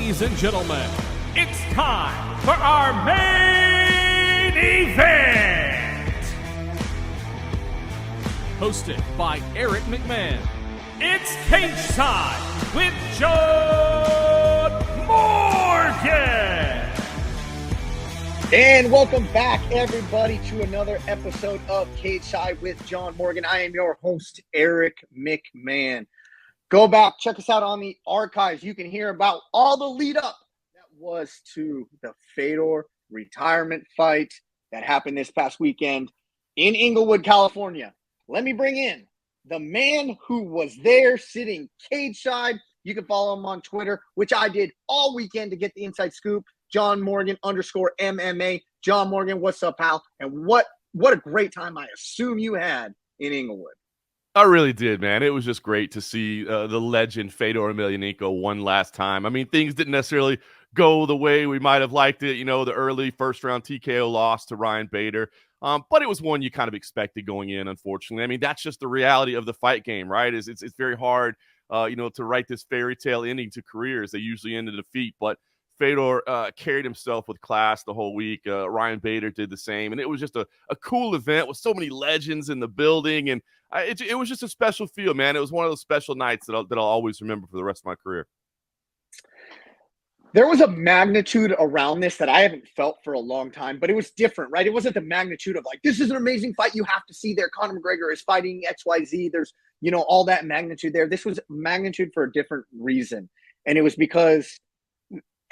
Ladies and gentlemen, it's time for our main event! Hosted by Eric McMahon, it's Cageside with John Morgan! And welcome back, everybody, to another episode of Cageside with John Morgan. I am your host, Eric McMahon. Go back, check us out on the archives. You can hear about all the lead up that was to the Fedor retirement fight that happened this past weekend in Inglewood, California. Let me bring in the man who was there sitting cageside. You can follow him on Twitter, which I did all weekend to get the inside scoop. John Morgan _MMA. John Morgan, what's up, pal? And what a great time I assume you had in Inglewood. I really did, man. It was just great to see the legend Fedor Emelianenko one last time. I mean, things didn't necessarily go the way we might have liked it. You know, the early first-round TKO loss to Ryan Bader. But it was one you kind of expected going in, unfortunately. I mean, that's just the reality of the fight game, right? It's very hard, to write this fairy tale ending to careers. They usually end in defeat. But Fedor carried himself with class the whole week. Ryan Bader did the same. And it was just a cool event with so many legends in the building. And it was just a special feel, man. It was one of those special nights that I'll always remember for the rest of my career. There was a magnitude around this that I haven't felt for a long time, but it was different, right? It wasn't the magnitude of like, this is an amazing fight you have to see there. Conor McGregor is fighting XYZ. There's, all that magnitude there. This was magnitude for a different reason. And it was because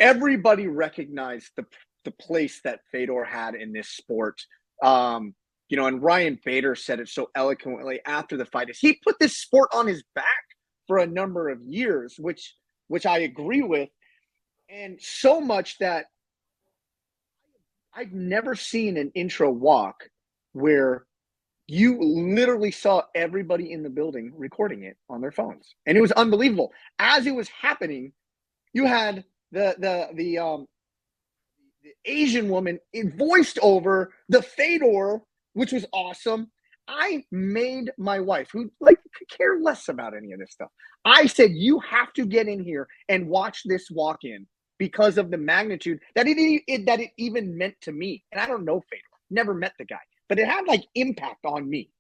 everybody recognized the place that Fedor had in this sport. And Ryan Bader said it so eloquently after the fight is he put this sport on his back for a number of years, which I agree with. And so much that I've never seen an intro walk where you literally saw everybody in the building recording it on their phones. And it was unbelievable. As it was happening, you had the Asian woman voiced over the Fedor, which was awesome. I made my wife, who could care less about any of this stuff. I said, you have to get in here and watch this walk in because of the magnitude that it even meant to me. And I don't know Fedor, never met the guy, but it had impact on me.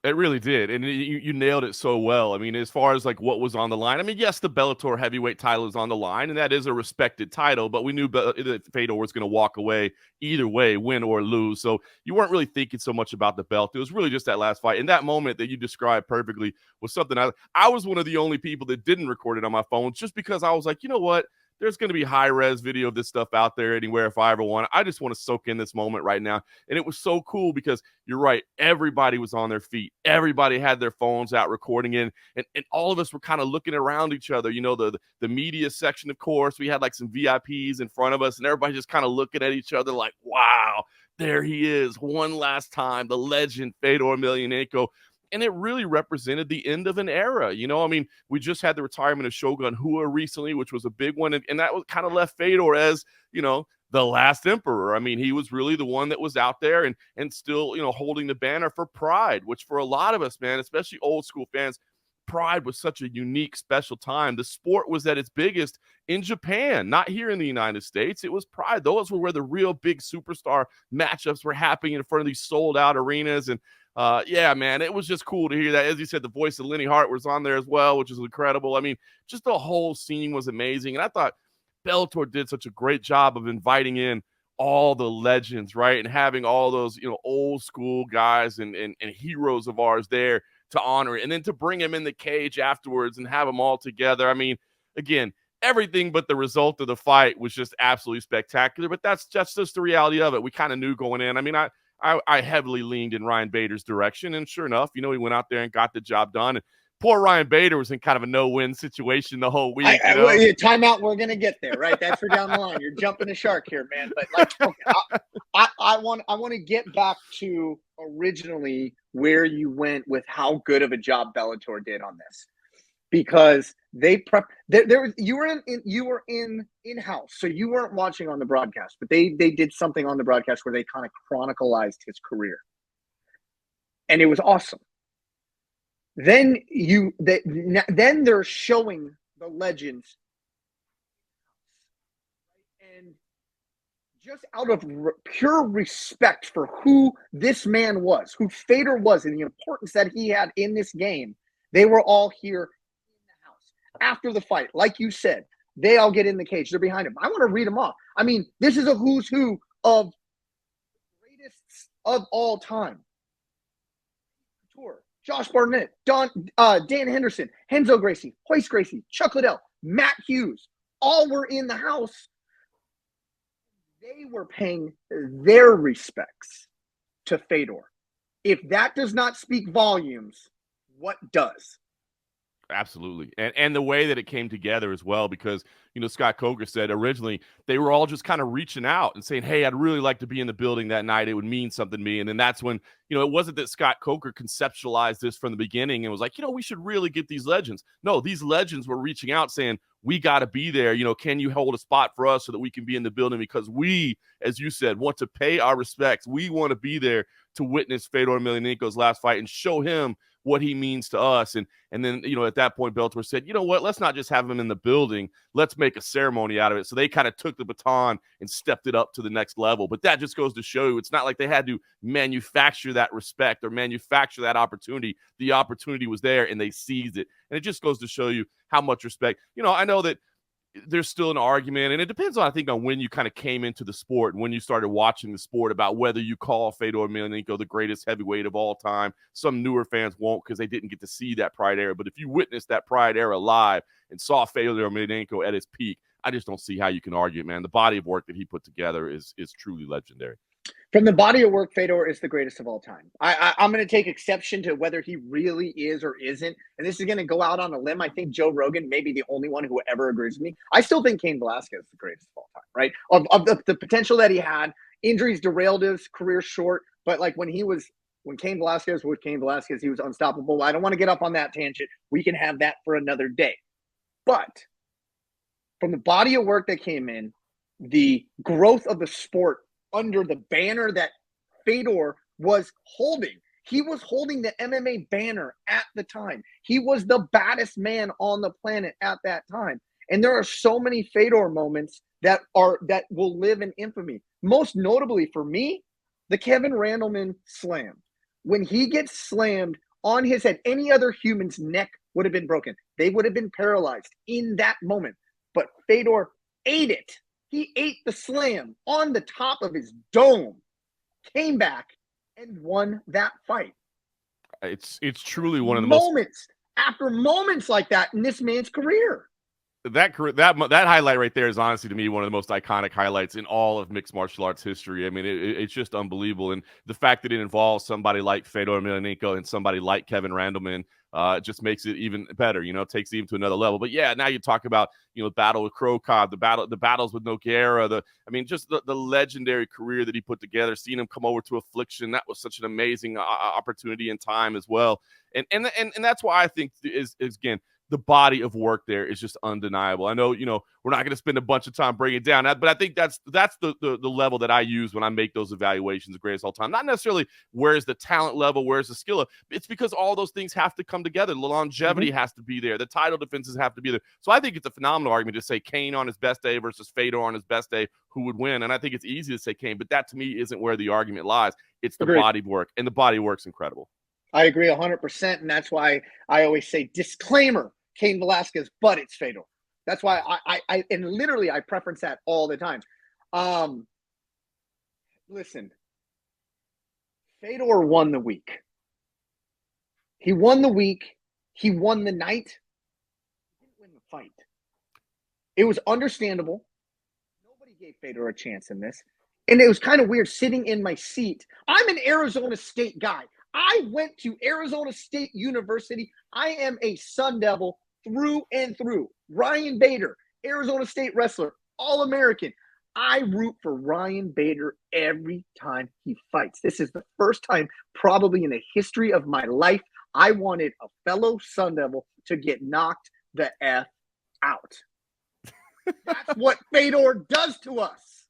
It really did, and you nailed it so well. I mean, as far as what was on the line, I mean, yes, the Bellator heavyweight title is on the line, and that is a respected title, but we knew that Fedor was going to walk away either way, win or lose, so you weren't really thinking so much about the belt. It was really just that last fight, and that moment that you described perfectly was something I was one of the only people that didn't record it on my phone, just because I was like, you know what? There's going to be high-res video of this stuff out there anywhere if I ever want it. I just want to soak in this moment right now. And it was so cool because you're right. Everybody was on their feet. Everybody had their phones out recording it. And all of us were kind of looking around each other. The media section, of course. We had some VIPs in front of us. And everybody just kind of looking at each other like, wow, there he is. One last time. The legend, Fedor Emelianenko. And it really represented the end of an era. I mean, we just had the retirement of Shogun Rua recently, which was a big one. And that was kind of left Fedor as, the last emperor. I mean, he was really the one that was out there and still, holding the banner for Pride, which for a lot of us, man, especially old school fans, Pride was such a unique, special time. The sport was at its biggest in Japan, not here in the United States. It was Pride. Those were where the real big superstar matchups were happening in front of these sold out arenas. And yeah, man, it was just cool to hear that. As you said, the voice of Lenny Hart was on there as well, which is incredible. I mean, just the whole scene was amazing. And I thought Bellator did such a great job of inviting in all the legends, right? And having all those, old school guys and heroes of ours there to honor it. And then to bring him in the cage afterwards and have them all together. I mean, again, everything but the result of the fight was just absolutely spectacular. But that's just the reality of it. We kind of knew going in. I mean, I heavily leaned in Ryan Bader's direction, and sure enough, he went out there and got the job done. And poor Ryan Bader was in kind of a no-win situation the whole week. Timeout, we're going to get there, right? That's for down the line. You're jumping the shark here, man. But I want to get back to originally where you went with how good of a job Bellator did on this, because they you were in-house, so you weren't watching on the broadcast, but they did something on the broadcast where they kind of chronicalized his career, and it was awesome. Then they're showing the legends just out of pure respect for who this man was, who Fedor was, and the importance that he had in this game, they were all here in the house. After the fight, like you said, they all get in the cage. They're behind him. I want to read them off. I mean, this is a who's who of the greatest of all time. Josh Barnett, Dan Henderson, Renzo Gracie, Royce Gracie, Chuck Liddell, Matt Hughes, all were in the house. They were paying their respects to Fedor. If that does not speak volumes, what does? Absolutely. And the way that it came together as well, because, Scott Coker said originally they were all just kind of reaching out and saying, hey, I'd really like to be in the building that night. It would mean something to me. And then that's when, it wasn't that Scott Coker conceptualized this from the beginning and was like, we should really get these legends. No, these legends were reaching out saying, we got to be there. Can you hold a spot for us so that we can be in the building? Because we, as you said, want to pay our respects. We want to be there to witness Fedor Emelianenko's last fight and show him what he means to us. And then, at that point, Bellator said, you know what, let's not just have him in the building. Let's make a ceremony out of it. So they kind of took the baton and stepped it up to the next level. But that just goes to show you, it's not like they had to manufacture that respect or manufacture that opportunity. The opportunity was there and they seized it. And it just goes to show you how much respect. I know that there's still an argument, and it depends on, I think, on when you kind of came into the sport and when you started watching the sport about whether you call Fedor Emelianenko the greatest heavyweight of all time. Some newer fans won't because they didn't get to see that Pride era. But if you witnessed that Pride era live and saw Fedor Emelianenko at his peak, I just don't see how you can argue, man. The body of work that he put together is truly legendary. From the body of work, Fedor is the greatest of all time. I'm going to take exception to whether he really is or isn't. And this is going to go out on a limb. I think Joe Rogan may be the only one who ever agrees with me. I still think Cain Velasquez is the greatest of all time, right? Of the potential that he had. Injuries derailed his career short. But like when Cain Velasquez was Cain Velasquez, he was unstoppable. I don't want to get up on that tangent. We can have that for another day. But from the body of work that came in, the growth of the sport under the banner that Fedor was holding. He was holding the MMA banner at the time. He was the baddest man on the planet at that time. And there are so many Fedor moments that will live in infamy. Most notably for me, the Kevin Randleman slam. When he gets slammed on his head, any other human's neck would have been broken. They would have been paralyzed in that moment. But Fedor ate it. He ate the slam on the top of his dome, came back, and won that fight. It's truly one of the moments after moments like that in this man's career. That highlight right there is honestly, to me, one of the most iconic highlights in all of mixed martial arts history. I mean, it's just unbelievable. And the fact that it involves somebody like Fedor Emelianenko and somebody like Kevin Randleman just makes it even better, takes it even to another level. But yeah, now you talk about, battle with Crow Cobb, the battles with Nogueira, just the legendary career that he put together, seeing him come over to Affliction. That was such an amazing opportunity and time as well. And that's why I think is again, the body of work there is just undeniable. I know, we're not going to spend a bunch of time breaking it down, but I think that's the level that I use when I make those evaluations of greatest all time. Not necessarily where's the talent level, where's the skill. It's because all those things have to come together. The longevity has to be there. The title defenses have to be there. So I think it's a phenomenal argument to say Cain on his best day versus Fedor on his best day, who would win. And I think it's easy to say Cain, but that to me isn't where the argument lies. It's the body of work, and the body of work's incredible. I agree 100%. And that's why I always say disclaimer, Cain Velasquez, but it's Fedor. That's why I literally I preference that all the time. Listen, Fedor won the week. He won the week. He won the night. He didn't win the fight. It was understandable. Nobody gave Fedor a chance in this. And it was kind of weird sitting in my seat. I'm an Arizona State guy. I went to Arizona State University. I am a Sun Devil through and through. Ryan Bader, Arizona State wrestler, All-American. I root for Ryan Bader every time he fights. This is the first time probably in the history of my life I wanted a fellow Sun Devil to get knocked the F out. That's what Fedor does to us.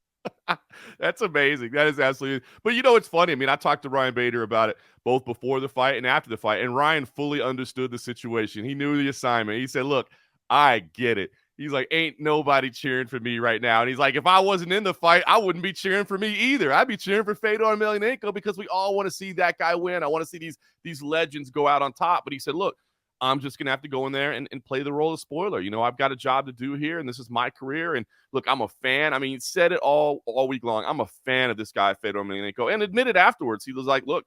That's amazing. That is absolutely. But it's funny. I mean, I talked to Ryan Bader about it both before the fight and after the fight, and Ryan fully understood the situation. He knew the assignment. He said, look, I get it. he's like, ain't nobody cheering for me right now. And he's like, if I wasn't in the fight, I wouldn't be cheering for me either. I'd be cheering for Fedor Emelianenko because we all want to see that guy win. I want to see these legends go out on top. But he said, look, I'm just going to have to go in there and play the role of spoiler. You know, I've got a job to do here, and this is my career. And look, I'm a fan. I mean, he said it all week long. I'm a fan of this guy, Fedor Emelianenko, and admitted afterwards. He was like, look,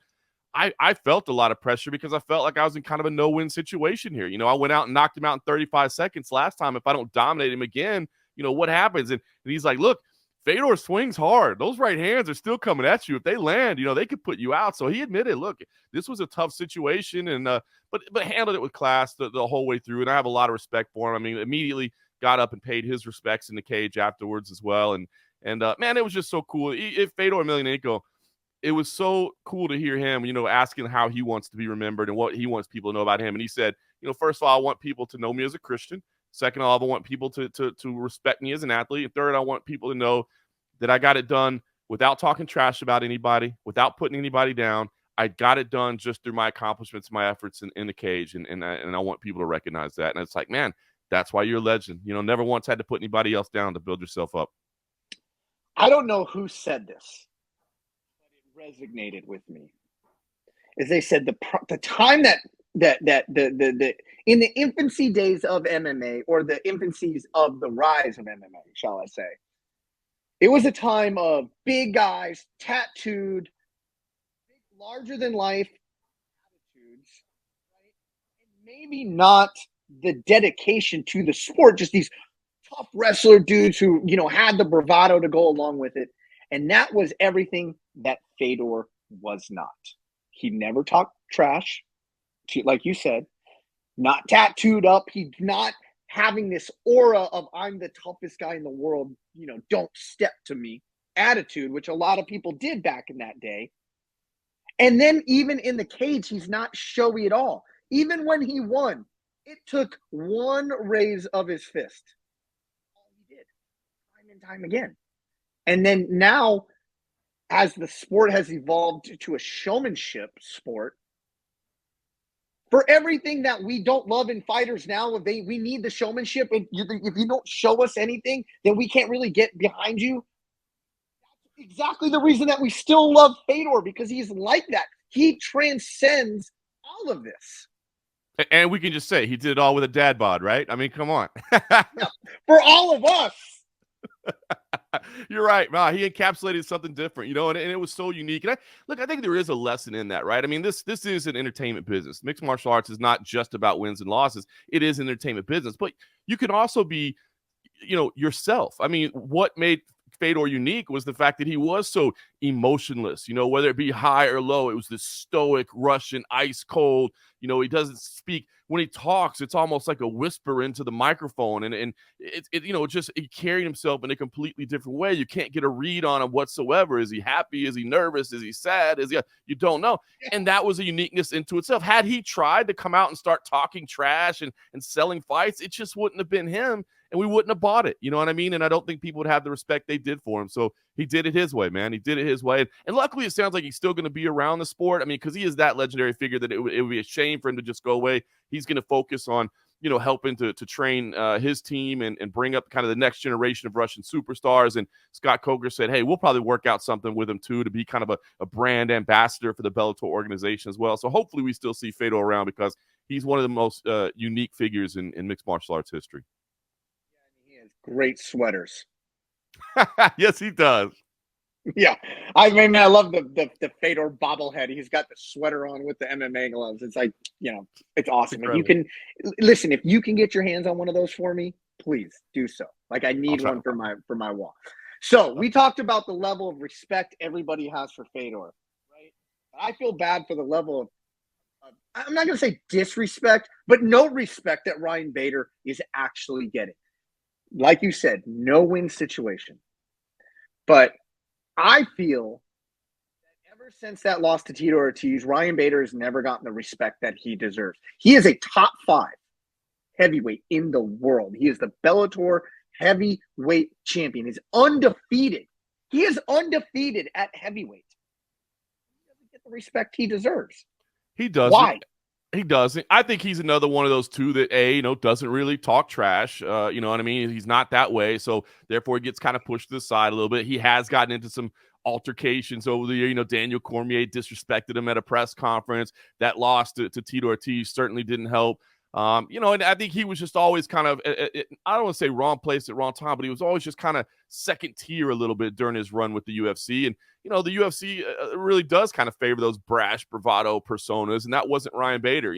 I felt a lot of pressure because I felt like I was in kind of a no-win situation here. You know, I went out and knocked him out in 35 seconds last time. If I don't dominate him again, you know, what happens? And he's like, look, Fedor swings hard. Those right hands are still coming at you. If they land, you know, they could put you out. So he admitted, look, this was a tough situation, and but handled it with class the whole way through. And I have a lot of respect for him. I mean, immediately got up and paid his respects in the cage afterwards as well. And man, it was just so cool. If Fedor Emelianenko, it was so cool to hear him, you know, asking how he wants to be remembered and what he wants people to know about him. And he said, you know, first of all, I want people to know me as a Christian. Second of all, I want people to respect me as an athlete. And third, I want people to know that I got it done without talking trash about anybody, without putting anybody down. I got it done just through my accomplishments, my efforts in the cage. And I want people to recognize that. And it's like, man, that's why you're a legend. You know, never once had to put anybody else down to build yourself up. I don't know who said this, but it resonated with me. As they said, the time that in the infancy days of MMA, or the infancies of the rise of MMA, shall I say, it was a time of big guys, tattooed, larger than life attitudes, right? And maybe not the dedication to the sport, just these tough wrestler dudes who, you know, had the bravado to go along with it. And that was everything that Fedor was not. He never talked trash, like you said, not tattooed up. He's not having this aura of I'm the toughest guy in the world, you know, don't step to me attitude, which a lot of people did back in that day. And then even in the cage, he's not showy at all. Even when he won, it took one raise of his fist. All he did, time and time again. And then now, as the sport has evolved to a showmanship sport, for everything that we don't love in fighters now, we need the showmanship. If you don't show us anything, then we can't really get behind you. That's exactly the reason that we still love Fedor, because he's like that. He transcends all of this. And we can just say he did it all with a dad bod, right? I mean, come on. For all of us. You're right. Wow, he encapsulated something different, you know, and it was so unique. And I think there is a lesson in that, right? I mean, this is an entertainment business. Mixed martial arts is not just about wins and losses. It is an entertainment business, but you can also be, you know, yourself. I mean, what made Fedor unique was the fact that he was so emotionless, you know, whether it be high or low. It was this stoic Russian, ice cold, you know, he doesn't speak. When he talks, it's almost like a whisper into the microphone, and it you know, just he carried himself in a completely different way. You can't get a read on him whatsoever. Is he happy? Is he nervous? Is he sad? You don't know. And that was a uniqueness into itself. Had he tried to come out and start talking trash and selling fights, it just wouldn't have been him, and we wouldn't have bought it. You know what I mean? And I don't think people would have the respect they did for him. So he did it his way, man. He did it his way. And luckily, it sounds like he's still going to be around the sport. I mean, because he is that legendary figure that it would be a shame for him to just go away. He's going to focus on, you know, helping to train his team and bring up kind of the next generation of Russian superstars. And Scott Coker said, hey, we'll probably work out something with him too, to be kind of a brand ambassador for the Bellator organization as well. So hopefully we still see Fedor around, because he's one of the most unique figures in mixed martial arts history. He has great sweaters. Yes, he does. Yeah, I mean, I love the Fedor bobblehead. He's got the sweater on with the MMA gloves. It's like, you know, it's awesome. If you can listen, if you can get your hands on one of those for me, please do so. Like, I need one for my wall. So we talked about the level of respect everybody has for Fedor, right? I feel bad for the level of I'm not going to say disrespect, but no respect that Ryan Bader is actually getting. Like you said, no win situation. But I feel that ever since that loss to Tito Ortiz, Ryan Bader has never gotten the respect that he deserves. He is a top 5 heavyweight in the world. He is the Bellator heavyweight champion. He's undefeated. He is undefeated at heavyweight. He doesn't get the respect he deserves. He doesn't. Why? He doesn't. I think he's another one of those two that doesn't really talk trash. You know what I mean? He's not that way, so therefore he gets kind of pushed to the side a little bit. He has gotten into some altercations over the year. Daniel Cormier disrespected him at a press conference. That loss to Tito Ortiz certainly didn't help. And I think he was just always kind of, I don't want to say wrong place at wrong time, but he was always just kind of second tier a little bit during his run with the UFC. And, the UFC really does kind of favor those brash bravado personas. And that wasn't Ryan Bader,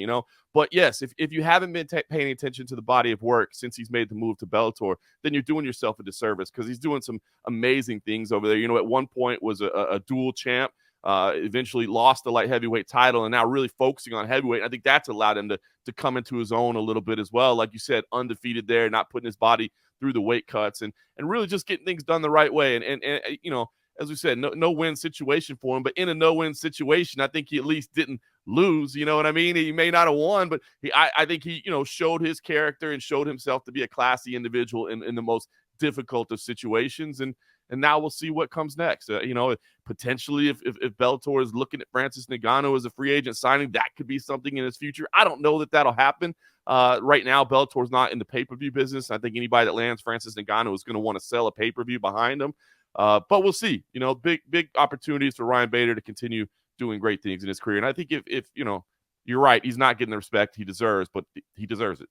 But yes, if you haven't been paying attention to the body of work since he's made the move to Bellator, then you're doing yourself a disservice because he's doing some amazing things over there. At one point was a dual champ. Eventually lost the light heavyweight title and now really focusing on heavyweight. I think that's allowed him to come into his own a little bit as well. Like you said, undefeated there, not putting his body through the weight cuts and really just getting things done the right way. And as we said, no win situation for him, but in a no-win situation, I think he at least didn't lose. You know what I mean? He may not have won, but I think he, showed his character and showed himself to be a classy individual in the most difficult of situations. And now we'll see what comes next. Potentially if Bellator is looking at Francis Ngannou as a free agent signing, that could be something in his future. I don't know that that'll happen. Right now, Bellator's not in the pay-per-view business. I think anybody that lands Francis Ngannou is going to want to sell a pay-per-view behind him. But we'll see. Big opportunities for Ryan Bader to continue doing great things in his career. And I think if you're right, he's not getting the respect he deserves, but he deserves it.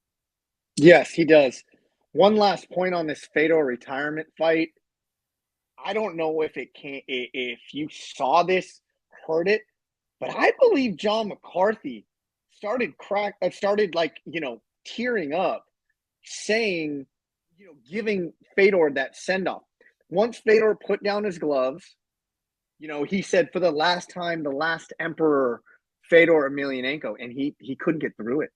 Yes, he does. One last point on this Fedor retirement fight. I don't know if you saw this, heard it, but I believe John McCarthy started tearing up, saying, giving Fedor that send-off. Once Fedor put down his gloves, he said for the last time, the last emperor, Fedor Emelianenko, and he couldn't get through it.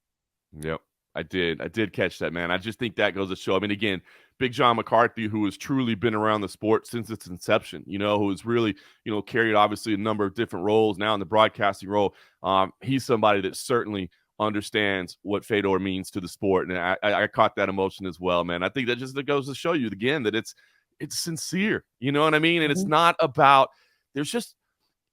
Yep. I did catch that, man. I just think that goes to show. I mean, again, Big John McCarthy, who has truly been around the sport since its inception, who has really, carried obviously a number of different roles now in the broadcasting role. He's somebody that certainly understands what Fedor means to the sport. And I caught that emotion as well, man. I think that just goes to show you again that it's sincere, you know what I mean? And it's not about, there's just,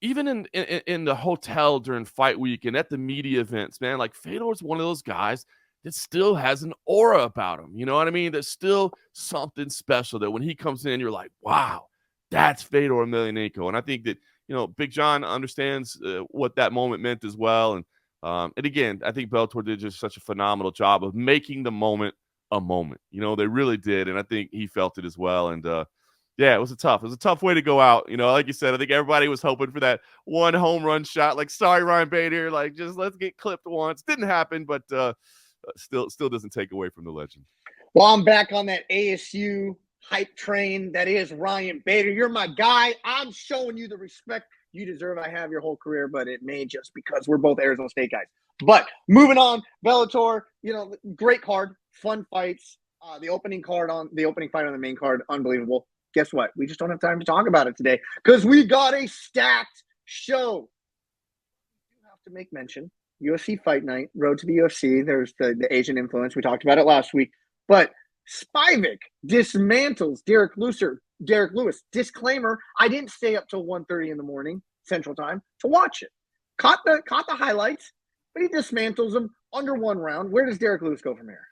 even in the hotel during fight week and at the media events, man, like Fedor's one of those guys that still has an aura about him. You know what I mean? There's still something special that when he comes in, you're like, wow, that's Fedor Emelianenko. And I think that, Big John understands what that moment meant as well. And again, I think Bellator did just such a phenomenal job of making the moment a moment. They really did. And I think he felt it as well. And yeah, it was a tough way to go out. Like you said, I think everybody was hoping for that one home run shot. Like, sorry, Ryan Bader, like just let's get clipped once. Didn't happen, but still doesn't take away from the legend. Well, I'm back on that ASU hype train that is Ryan Bader. You're my guy. I'm showing you the respect you deserve. I have your whole career, but it may just because we're both Arizona State guys. But moving on, Bellator, great card, fun fights. The opening fight on the main card, unbelievable. Guess what? We just don't have time to talk about it today because we got a stacked show. You have to make mention. UFC Fight Night, Road to the UFC. There's the Asian influence. We talked about it last week. But Spivak dismantles Derek Lewis. Disclaimer, I didn't stay up till 1:30 in the morning, Central Time, to watch it. Caught the highlights, but he dismantles him under one round. Where does Derek Lewis go from here?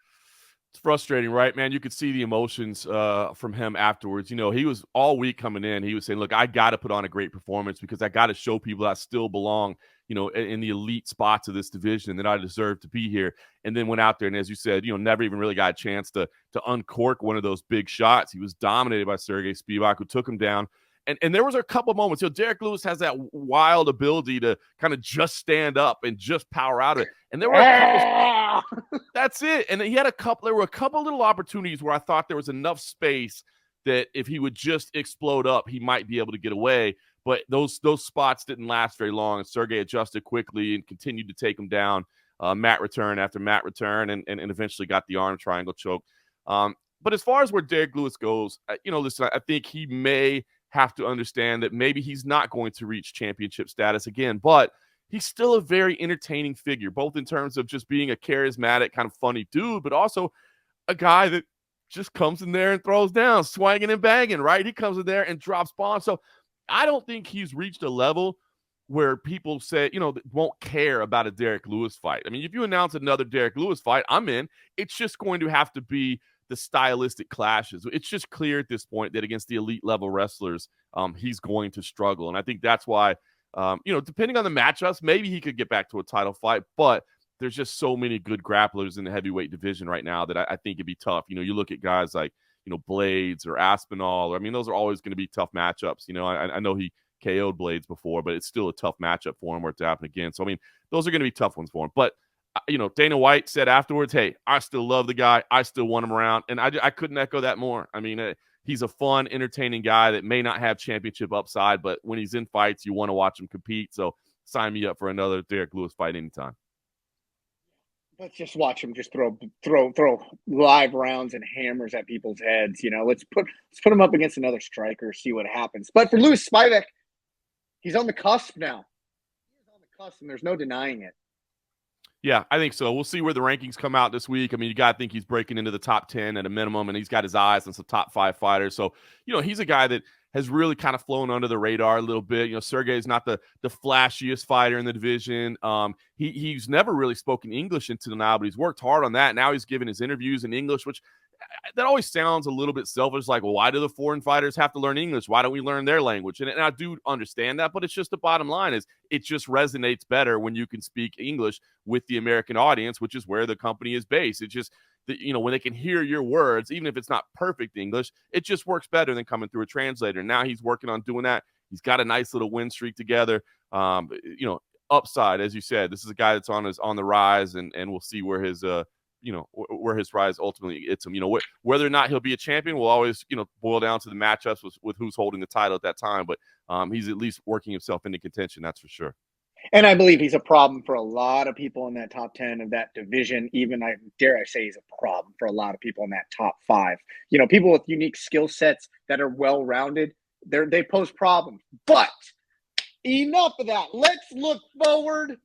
It's frustrating, right, man? You could see the emotions from him afterwards. He was all week coming in. He was saying, look, I got to put on a great performance because I got to show people I still belong, in the elite spots of this division and that I deserve to be here. And then went out there and, as you said, never even really got a chance to uncork one of those big shots. He was dominated by Sergey Spivak, who took him down. And there was a couple of moments. Derek Lewis has that wild ability to kind of just stand up and just power out of it. And there were a couple. That's it. And there were a couple little opportunities where I thought there was enough space that if he would just explode up, he might be able to get away. But those spots didn't last very long. And Sergey adjusted quickly and continued to take him down. Mat return after mat return, and eventually got the arm triangle choke. But as far as where Derek Lewis goes, listen, I think he may have to understand that maybe he's not going to reach championship status again, but he's still a very entertaining figure, both in terms of just being a charismatic, kind of funny dude, but also a guy that just comes in there and throws down, swinging and banging, right? He comes in there and drops bombs. So I don't think he's reached a level where people say, won't care about a Derek Lewis fight. I mean, if you announce another Derek Lewis fight, I'm in. It's just going to have to be the stylistic clashes. It's just clear at this point that against the elite level wrestlers, he's going to struggle. And I think that's why, depending on the matchups, maybe he could get back to a title fight, but there's just so many good grapplers in the heavyweight division right now that I think it'd be tough. You look at guys like, Blades or Aspinall. I mean, those are always going to be tough matchups. I know he KO'd Blades before, but it's still a tough matchup for him where it's to happen again. So, I mean, those are going to be tough ones for him. But, Dana White said afterwards, hey, I still love the guy. I still want him around. And I couldn't echo that more. I mean, he's a fun, entertaining guy that may not have championship upside, but when he's in fights, you want to watch him compete. So sign me up for another Derek Lewis fight anytime. Let's just watch him just throw live rounds and hammers at people's heads. Let's put him up against another striker, see what happens. But for Lewis Spivak, he's on the cusp now. He's on the cusp, and there's no denying it. Yeah, I think so. We'll see where the rankings come out this week. I mean, you got to think he's breaking into the top 10 at a minimum, and he's got his eyes on some top 5 fighters. So, he's a guy that has really kind of flown under the radar a little bit. Sergey's not the flashiest fighter in the division. He's never really spoken English until now, but he's worked hard on that. Now he's giving his interviews in English, which that always sounds a little bit selfish. Like, well, why do the foreign fighters have to learn English? Why don't we learn their language? And I do understand that, but it's just the bottom line is it just resonates better when you can speak English with the American audience, which is where the company is based. It's just, when they can hear your words, even if it's not perfect English, it just works better than coming through a translator. Now he's working on doing that. He's got a nice little win streak together. Upside, as you said, this is a guy that's on the rise, and we'll see where his where his rise ultimately gets him. Whether or not he'll be a champion will always, boil down to the matchups with who's holding the title at that time. But he's at least working himself into contention, that's for sure. And I believe he's a problem for a lot of people in that top 10 of that division. Even dare I say he's a problem for a lot of people in that top 5. People with unique skill sets that are well-rounded, they pose problems. But enough of that. Let's look forward.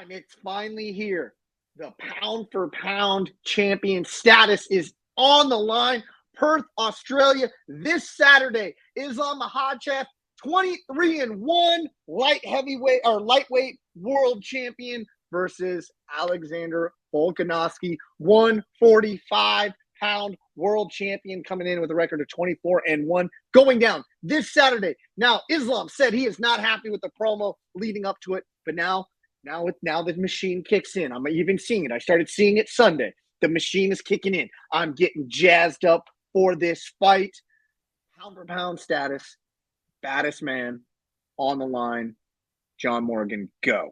It's finally here. The pound-for-pound champion status is on the line. Perth, Australia, this Saturday. Islam Makahachev, 23-1 lightweight world champion versus Alexander Volkanovski, 145-pound world champion, coming in with a record of 24-1, going down this Saturday. Now, Islam said he is not happy with the promo leading up to it, but now the machine kicks in. I'm even seeing it. I started seeing it Sunday. The machine is kicking in. I'm getting jazzed up for this fight. Pound for pound status. Baddest man on the line. John Morgan, go.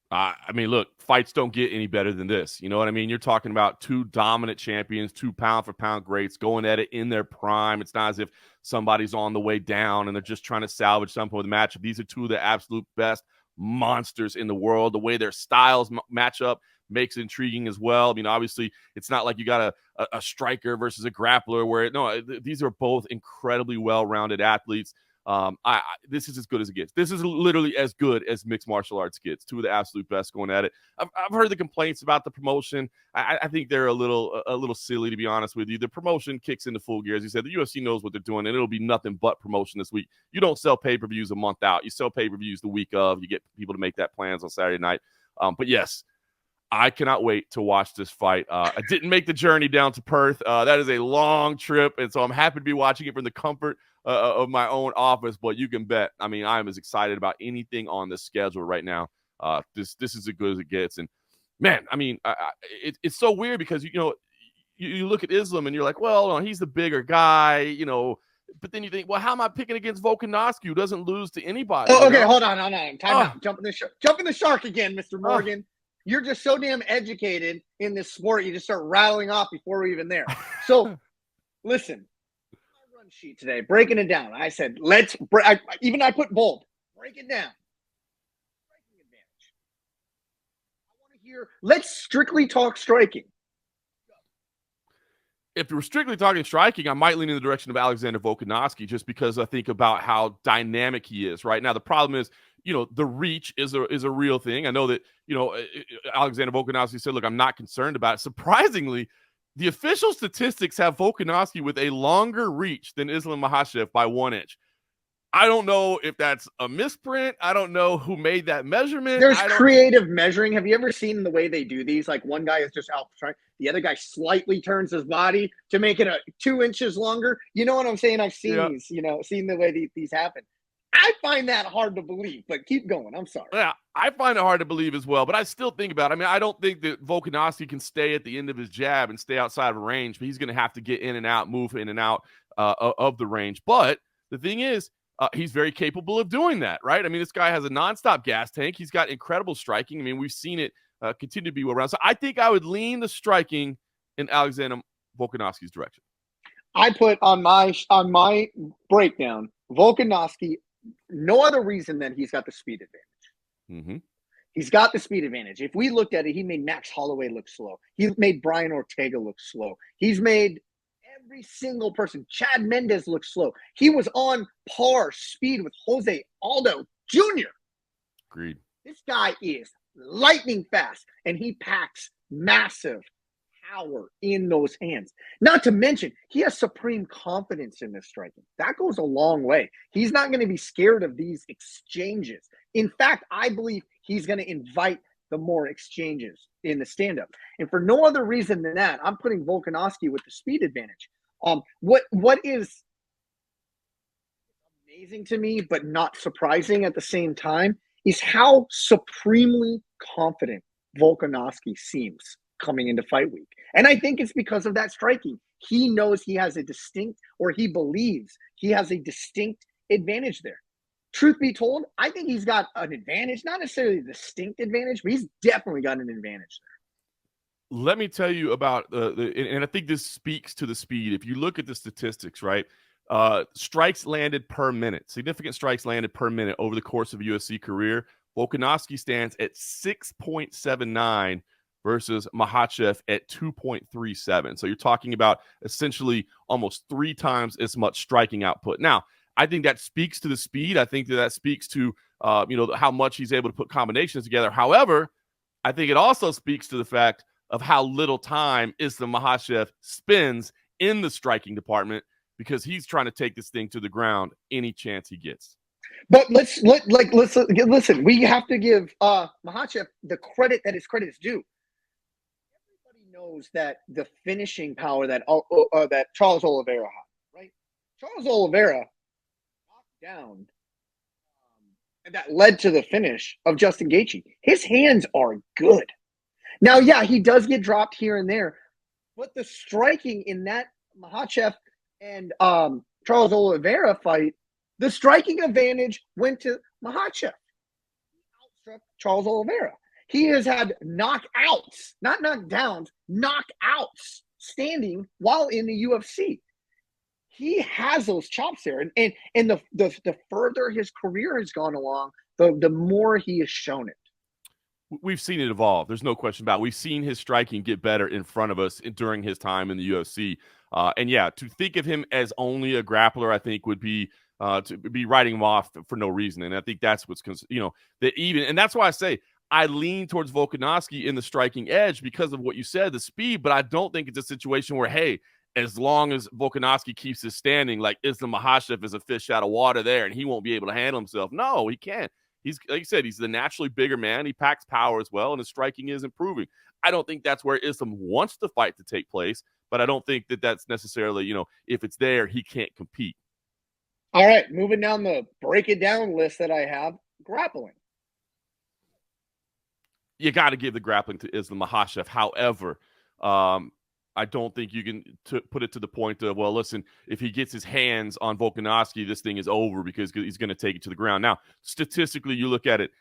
I mean, look, fights don't get any better than this. You know what I mean? You're talking about 2 dominant champions, 2 pound-for-pound greats going at it in their prime. It's not as if somebody's on the way down and they're just trying to salvage something with a matchup. These are 2 of the absolute best monsters in the world. The way their styles match up makes it intriguing as well. I mean, obviously, it's not like you got a striker versus a grappler these are both incredibly well-rounded athletes. This is as good as it gets. This is literally as good as mixed martial arts gets. 2 of the absolute best going at it. I've heard the complaints about the promotion. I think they're a little silly, to be honest with you. The promotion kicks into full gear. As you said, the UFC knows what they're doing, and it'll be nothing but promotion this week. You don't sell pay-per-views a month out. You sell pay-per-views the week of. You get people to make that plans on Saturday night. But yes, I cannot wait to watch this fight. I didn't make the journey down to Perth. That is a long trip, and so I'm happy to be watching it from the comfort of my own office. But you can bet, I mean, I'm as excited about anything on the schedule right now. This is as good as it gets. And man, I mean, it's so weird because you look at Islam and you're like, well, no, he's the bigger guy, But then you think, well, how am I picking against Volkanovski, who doesn't lose to anybody? Oh, okay, hold on. Time out. Jumping the shark again, Mr. Morgan. You're just so damn educated in this sport, you just start rattling off before we're even there. So, listen, my run sheet today, breaking it down. I said, I put bold, break it down. Striking advantage. I want to hear, let's strictly talk striking. If we're strictly talking striking, I might lean in the direction of Alexander Volkanovski just because I think about how dynamic he is right now. The problem is, the reach is a real thing. I know that, Alexander Volkanovski said, look, I'm not concerned about it. Surprisingly, the official statistics have Volkanovski with a longer reach than Islam Makhachev by 1 inch. I don't know if that's a misprint. I don't know who made that measurement. There's creative measuring. Have you ever seen the way they do these? Like one guy is just out front, the other guy slightly turns his body to make it 2 inches longer. You know what I'm saying? I've seen these, seen the way these happen. I find that hard to believe, but keep going. I'm sorry. Yeah, I find it hard to believe as well, but I still think about it. I mean, I don't think that Volkanovski can stay at the end of his jab and stay outside of range, but he's going to have to get in and out, move in and out of the range. But the thing is, he's very capable of doing that, right? I mean, this guy has a nonstop gas tank. He's got incredible striking. I mean, we've seen it continue to be well around. So I think I would lean the striking in Alexander Volkanovski's direction. I put on my breakdown, Volkanovski, no other reason than he's got the speed advantage. Mm-hmm. He's got the speed advantage. If we looked at it, he made Max Holloway look slow. He made Brian Ortega look slow. He's made every single person. Chad Mendes look slow. He was on par speed with Jose Aldo Jr. Agreed. This guy is lightning fast, and he packs massive power in those hands. Not to mention, he has supreme confidence in this striking. That goes a long way. He's not going to be scared of these exchanges. In fact, I believe he's going to invite the more exchanges in the stand-up. And for no other reason than that, I'm putting Volkanovski with the speed advantage. What is amazing to me, but not surprising at the same time, is how supremely confident Volkanovski seems coming into fight week. And I think it's because of that striking. He knows he has a distinct, or he believes he has a distinct advantage there. Truth be told, I think he's got an advantage, not necessarily a distinct advantage, but he's definitely got an advantage there. Let me tell you about and I think this speaks to the speed. If you look at the statistics, right? Strikes landed per minute, significant strikes landed per minute over the course of a UFC career. Volkanovski stands at 6.79 versus Makhachev at 2.37. So you're talking about essentially almost 3 times as much striking output. Now, I think that speaks to the speed. I think that speaks to how much he's able to put combinations together. However, I think it also speaks to the fact of how little time Islam Makahachev spends in the striking department, because he's trying to take this thing to the ground any chance he gets. But listen. We have to give Makhachev the credit that his credit is due. Everybody knows that the finishing power that Charles Oliveira had, right? Charles Oliveira knocked down, and that led to the finish of Justin Gaethje. His hands are good. Now, yeah, he does get dropped here and there, but the striking in that Makhachev and Charles Oliveira fight, the striking advantage went to Makhachev. He outstruck Charles Oliveira. He has had knockouts, not knockdowns, knockouts standing while in the UFC. He has those chops there. And the further his career has gone along, the more he has shown it. We've seen it evolve. There's no question about it. We've seen his striking get better in front of us during his time in the UFC. And yeah, to think of him as only a grappler, I think would be to be writing him off for no reason. And I think that's what's, and that's why I say I lean towards Volkanovski in the striking edge because of what you said, the speed. But I don't think it's a situation where, hey, as long as Volkanovski keeps his standing, like Islam Makhachev is a fish out of water there and he won't be able to handle himself. No, he can't. He's, like you said, he's the naturally bigger man. He packs power as well, and his striking is improving. I don't think that's where Islam wants the fight to take place, but I don't think that that's necessarily, if it's there, he can't compete. All right, moving down the break it down list that I have, grappling. You got to give the grappling to Islam Makhachev. However, I don't think you can put it to the point of, well, listen, if he gets his hands on Volkanovski, this thing is over because he's going to take it to the ground. Now, statistically, you look at it,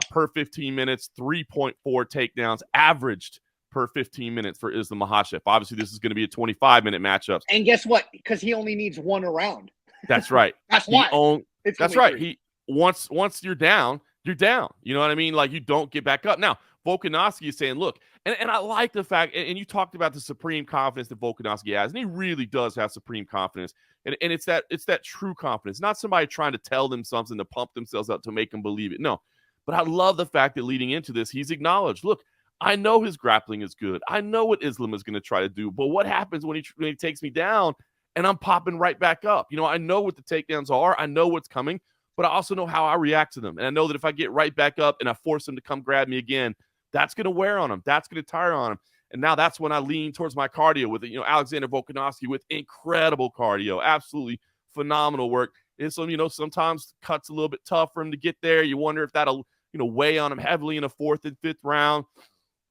per 15 minutes, 3.4 takedowns averaged per 15 minutes for Islam Makhachev. Obviously, this is going to be a 25-minute matchup. And guess what? Because he only needs one around. That's right. That's why. That's right. He once you're down, you're down. You know what I mean? Like, you don't get back up. Now, Volkanovski is saying, look, and I like the fact, and you talked about the supreme confidence that Volkanovski has, and he really does have supreme confidence. And it's that true confidence, not somebody trying to tell them something to pump themselves up to make them believe it. No. But I love the fact that leading into this, he's acknowledged, look, I know his grappling is good. I know what Islam is going to try to do. But what happens when he takes me down and I'm popping right back up. I know what the takedowns are. I know what's coming, but I also know how I react to them. And I know that if I get right back up and I force him to come grab me again, that's going to wear on him. That's going to tire on him. And now that's when I lean towards my cardio with, Alexander Volkanovski with incredible cardio, absolutely phenomenal work. And so, sometimes cuts a little bit tough for him to get there. You wonder if that'll, weigh on him heavily in a 4th and 5th round.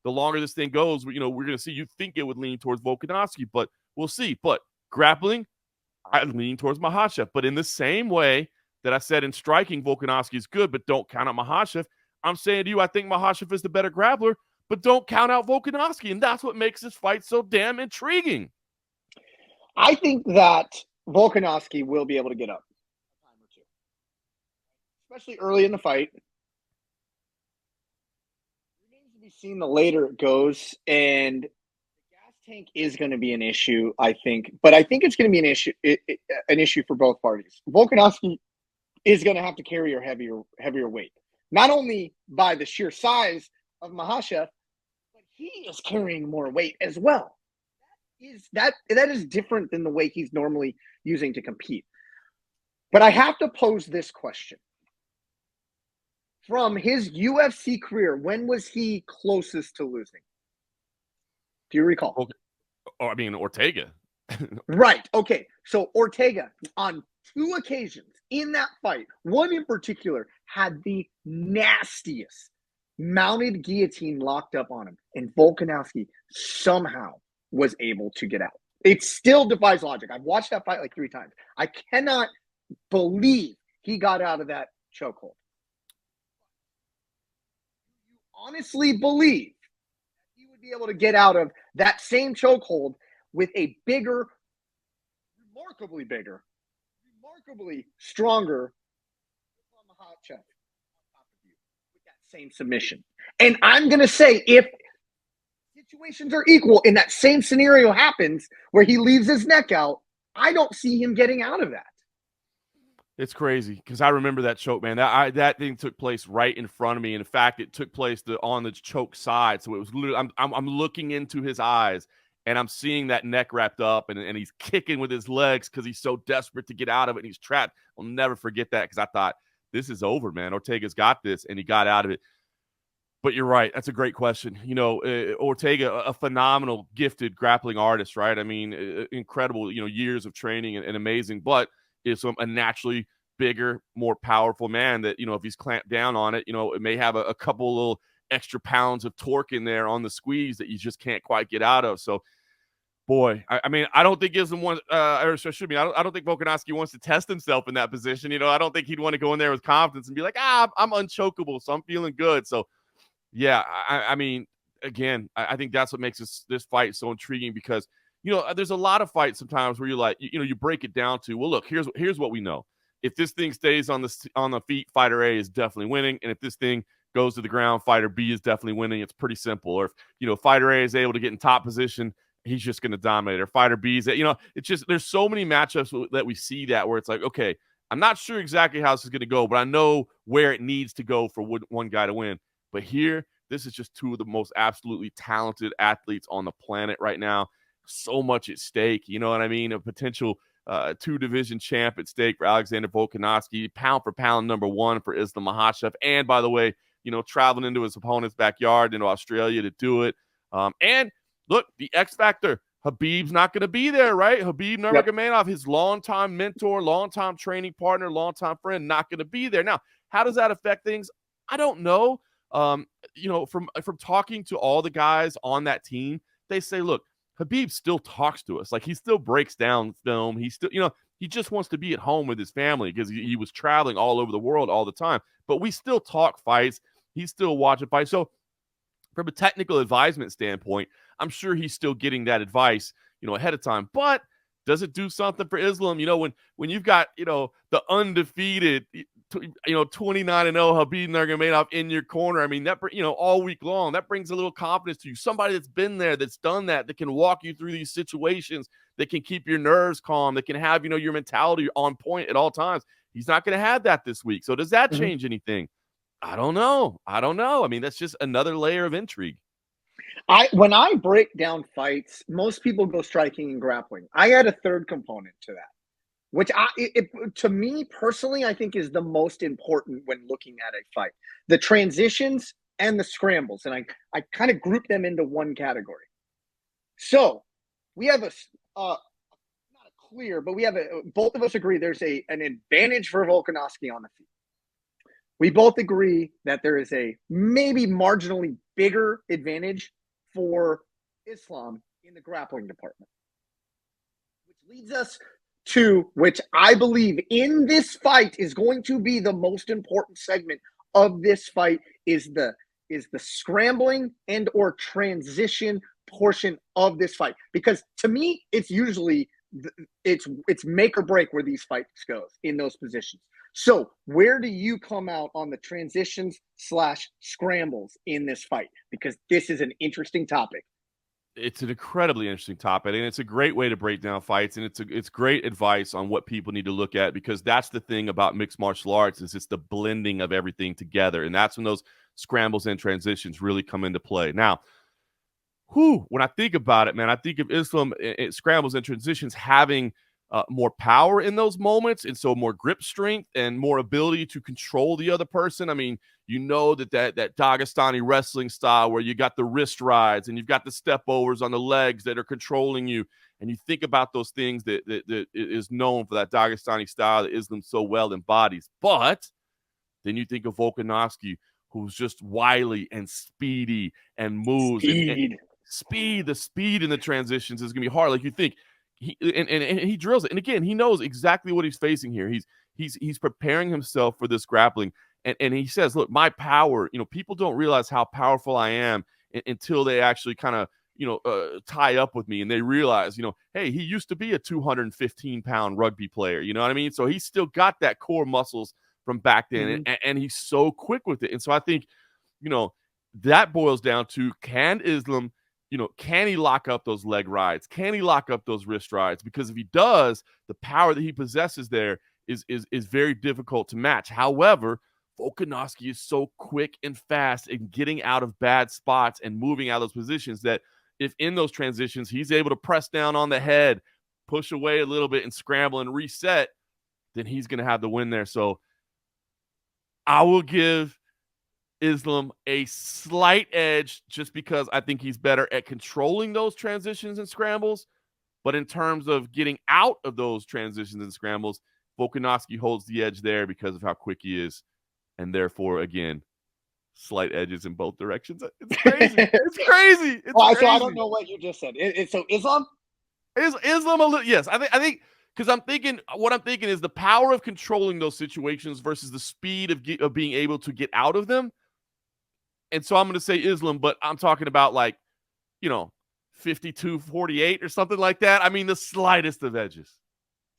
The longer this thing goes, we're going to see. You think it would lean towards Volkanovski, but we'll see. But grappling, I lean towards Makhachev. But in the same way that I said in striking, Volkanovski is good, but don't count out Makhachev, I'm saying to you, I think Makhachev is the better grappler, but don't count out Volkanovski. And that's what makes this fight so damn intriguing. I think that Volkanovski will be able to get up a time or two, especially early in the fight. Remains to be seen the later it goes, and the gas tank is going to be an issue, I think. But I think it's going to be an issue for both parties. Volkanovski is going to have to carry a heavier weight, not only by the sheer size of Makhachev, but he is carrying more weight as well. That is different than the weight he's normally using to compete. But I have to pose this question. From his UFC career, when was he closest to losing? Do you recall? Okay. Oh, I mean, Ortega. Right. Okay. So Ortega, on 2 occasions in that fight, one in particular, had the nastiest mounted guillotine locked up on him. And Volkanovski somehow was able to get out. It still defies logic. I've watched that fight like 3 times. I cannot believe he got out of that chokehold. You honestly believe that he would be able to get out of that same chokehold with a bigger, remarkably stronger Makhachev on top of you with that same submission? And I'm going to say, if situations are equal and that same scenario happens where he leaves his neck out, I don't see him getting out of that. It's crazy because I remember that choke, man. That thing took place right in front of me. In fact, it took place on the choke side. So it was literally, I'm looking into his eyes and I'm seeing that neck wrapped up and he's kicking with his legs because he's so desperate to get out of it and he's trapped. I'll never forget that because I thought, this is over, man. Ortega's got this, and he got out of it. But you're right. That's a great question. Ortega, a phenomenal, gifted grappling artist, right? I mean, incredible, years of training and amazing, but is a naturally bigger, more powerful man that, if he's clamped down on it, it may have a couple little extra pounds of torque in there on the squeeze that you just can't quite get out of. So, boy, I mean, I don't think Islam wants, I don't think Volkanovski wants to test himself in that position. I don't think he'd want to go in there with confidence and be like, I'm unchokeable, so I'm feeling good. So, yeah, I mean, again, I think that's what makes this fight so intriguing because, there's a lot of fights sometimes where you're like, you break it down to, well, look, here's what we know. If this thing stays on the feet, fighter A is definitely winning. And if this thing goes to the ground, fighter B is definitely winning. It's pretty simple. Or if, fighter A is able to get in top position, he's just going to dominate. Or fighter B is, it's just, there's so many matchups that we see that where it's like, okay, I'm not sure exactly how this is going to go, but I know where it needs to go for one guy to win. But here, this is just 2 of the most absolutely talented athletes on the planet right now. So much at stake. You know what I mean? A potential 2-division champ at stake for Alexander Volkanovski, pound for pound #1 for Islam Makahachev. And by the way, traveling into his opponent's backyard into Australia to do it. And look, the X factor, Khabib's not going to be there, right? Khabib Nurmagomedov, his longtime mentor, longtime training partner, longtime friend, not going to be there. Now, how does that affect things? I don't know. From talking to all the guys on that team, they say, look, Khabib still talks to us. Like, he still breaks down film. He still, he just wants to be at home with his family because he was traveling all over the world all the time. But we still talk fights. He's still watching fights. So from a technical advisement standpoint, I'm sure he's still getting that advice, ahead of time. But does it do something for Islam? When you've got, the undefeated, 29-0 Khabib Nurmagomedov in your corner, I mean, that, all week long, that brings a little confidence to you. Somebody that's been there, that's done that can walk you through these situations, that can keep your nerves calm, that can have, your mentality on point at all times. He's not going to have that this week. So does that change anything? I don't know. I mean, that's just another layer of intrigue. When I break down fights, most people go striking and grappling. I add a third component to that, which to me personally, I think is the most important when looking at a fight. The transitions and the scrambles, and I kind of group them into one category. So we have not a clear, but we have both of us agree there's an advantage for Volkanovski on the feet. We both agree that there is a maybe marginally bigger advantage for Islam in the grappling department, which leads us to, which I believe in this fight is going to be the most important segment of this fight, is the scrambling and or transition portion of this fight. Because to me, it's usually it's make or break where these fights go in those positions. So where do you come out on the transitions / scrambles in this fight? Because this is an interesting topic. It's an incredibly interesting topic, and it's a great way to break down fights, and it's great advice on what people need to look at, because that's the thing about mixed martial arts is it's the blending of everything together, and that's when those scrambles and transitions really come into play. Now, when I think about it, man, I think of Islam scrambles and transitions having more power in those moments, and so more grip strength and more ability to control the other person. I mean, you know that Dagestani wrestling style where you got the wrist rides and you've got the step overs on the legs that are controlling you, and you think about those things that is known for that Dagestani style that Islam so well embodies. But then you think of Volkanovski, who's just wily and speedy and moves. The speed in the transitions is going to be hard. Like you think, and he drills it. And again, he knows exactly what he's facing here. He's preparing himself for this grappling. And he says, look, my power, people don't realize how powerful I am until they actually kind of, tie up with me. And they realize, hey, he used to be a 215-pound rugby player. You know what I mean? So he's still got that core muscles from back then. Mm-hmm. and he's so quick with it. And so I think, that boils down to, can Islam, can he lock up those leg rides? Can he lock up those wrist rides? Because if he does, the power that he possesses there is very difficult to match. However, Volkanovski is so quick and fast in getting out of bad spots and moving out of those positions that if in those transitions he's able to press down on the head, push away a little bit and scramble and reset, then he's going to have the win there. So I will give Islam a slight edge just because I think he's better at controlling those transitions and scrambles. But in terms of getting out of those transitions and scrambles, Volkanovski holds the edge there because of how quick he is. And therefore, again, slight edges in both directions. It's crazy. It's crazy. It's crazy. So I don't know what you just said. So Islam? Islam, yes. I think because what I'm thinking is the power of controlling those situations versus the speed of being able to get out of them. And so I'm going to say Islam, but I'm talking about 52-48 or something like that. I mean, the slightest of edges.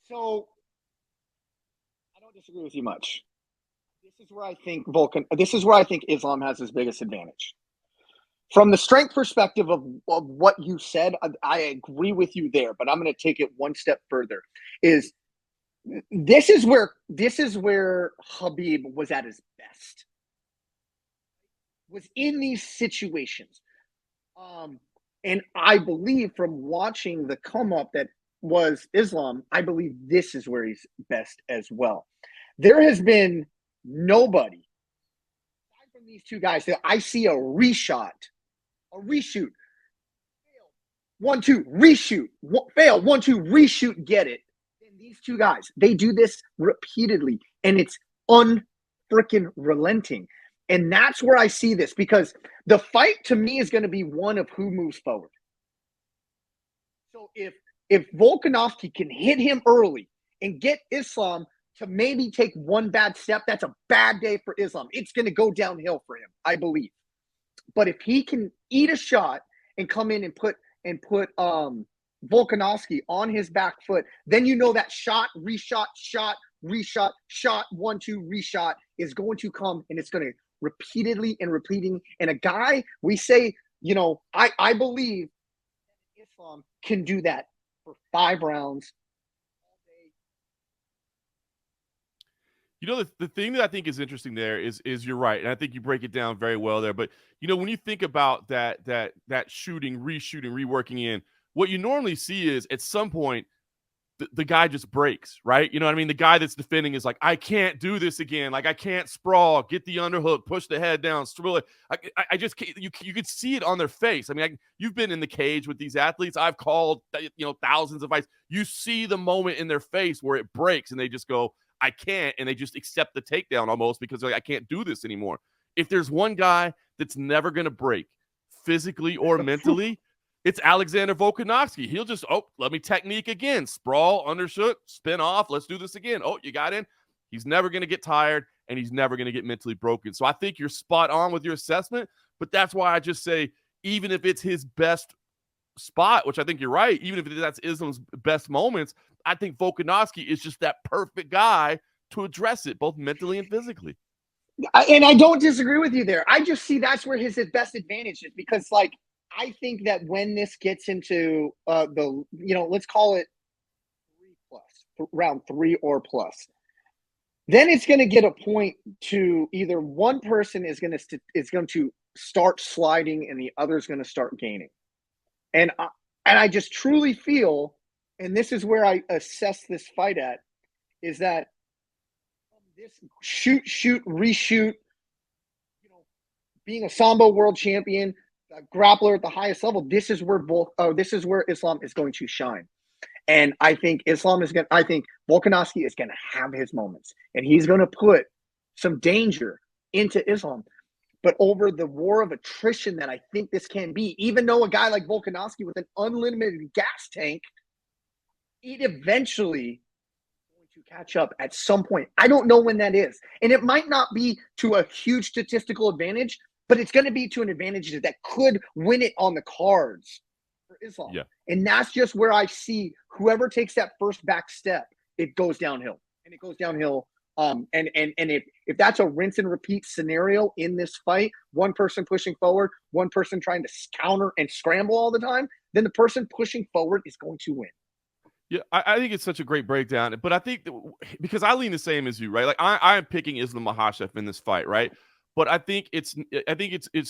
So I don't disagree with you much. This is where I think Islam has his biggest advantage. From the strength perspective of what you said, I agree with you there, but I'm going to take it one step further. This is where Khabib was at his best. Was in these situations. And I believe from watching the come up that was Islam, I believe this is where he's best as well. There has been nobody aside from these two guys that I see a reshoot, fail, 1-2, reshoot, fail, 1-2, reshoot, get it. And these two guys, they do this repeatedly, and it's unfreaking relenting. And that's where I see this, because the fight to me is going to be one of who moves forward. So if Volkanovski can hit him early and get Islam to maybe take one bad step, that's a bad day for Islam. It's going to go downhill for him, I believe. But if he can eat a shot and come in and put Volkanovski on his back foot, then that shot, reshot, 1-2, reshot is going to come, and it's going to repeatedly and repeating. And a guy, we say, I believe Islam can do that for 5 rounds. You know, the thing that I think is interesting there is you're right, and I think you break it down very well there. But you know, when you think about that shooting, reshooting, reworking in, what you normally see is at some point the guy just breaks, right? You know what I mean? The guy that's defending is like, I can't do this again. Like, I can't sprawl, get the underhook, push the head down, swivel it. I just can't. You could see it on their face. I mean, you've been in the cage with these athletes. I've called, thousands of fights. You see the moment in their face where it breaks and they just go, I can't. And they just accept the takedown almost because they're like, I can't do this anymore. If there's one guy that's never going to break physically or mentally, it's Alexander Volkanovski. He'll just, let me technique again. Sprawl, undershoot, spin off. Let's do this again. Oh, you got in. He's never going to get tired, and he's never going to get mentally broken. So I think you're spot on with your assessment, but that's why I just say, even if it's his best spot, which I think you're right, even if that's Islam's best moments, I think Volkanovski is just that perfect guy to address it, both mentally and physically. And I don't disagree with you there. I just see that's where his best advantage is because, I think that when this gets into let's call it 3+, round 3 or plus, then it's going to get a point to either one person is going to start sliding and the other is going to start gaining. And I just truly feel, and this is where I assess this fight at, is that this shoot, reshoot, being a Sambo world champion, a grappler at the highest level, this is where Islam is going to shine. And I think Volkanovski is going to have his moments, and he's going to put some danger into Islam. But over the war of attrition that I think this can be, even though a guy like Volkanovski with an unlimited gas tank, it eventually going to catch up at some point. I don't know when that is. And it might not be to a huge statistical advantage, but it's going to be to an advantage that could win it on the cards for Islam. Yeah. And that's just where I see whoever takes that first back step, it goes downhill. And it goes downhill. And if that's a rinse and repeat scenario in this fight, one person pushing forward, one person trying to counter and scramble all the time, then the person pushing forward is going to win. Yeah, I think it's such a great breakdown. But I think because I lean the same as you, right? Like I'm picking Islam Makahachev in this fight, right? But I think it's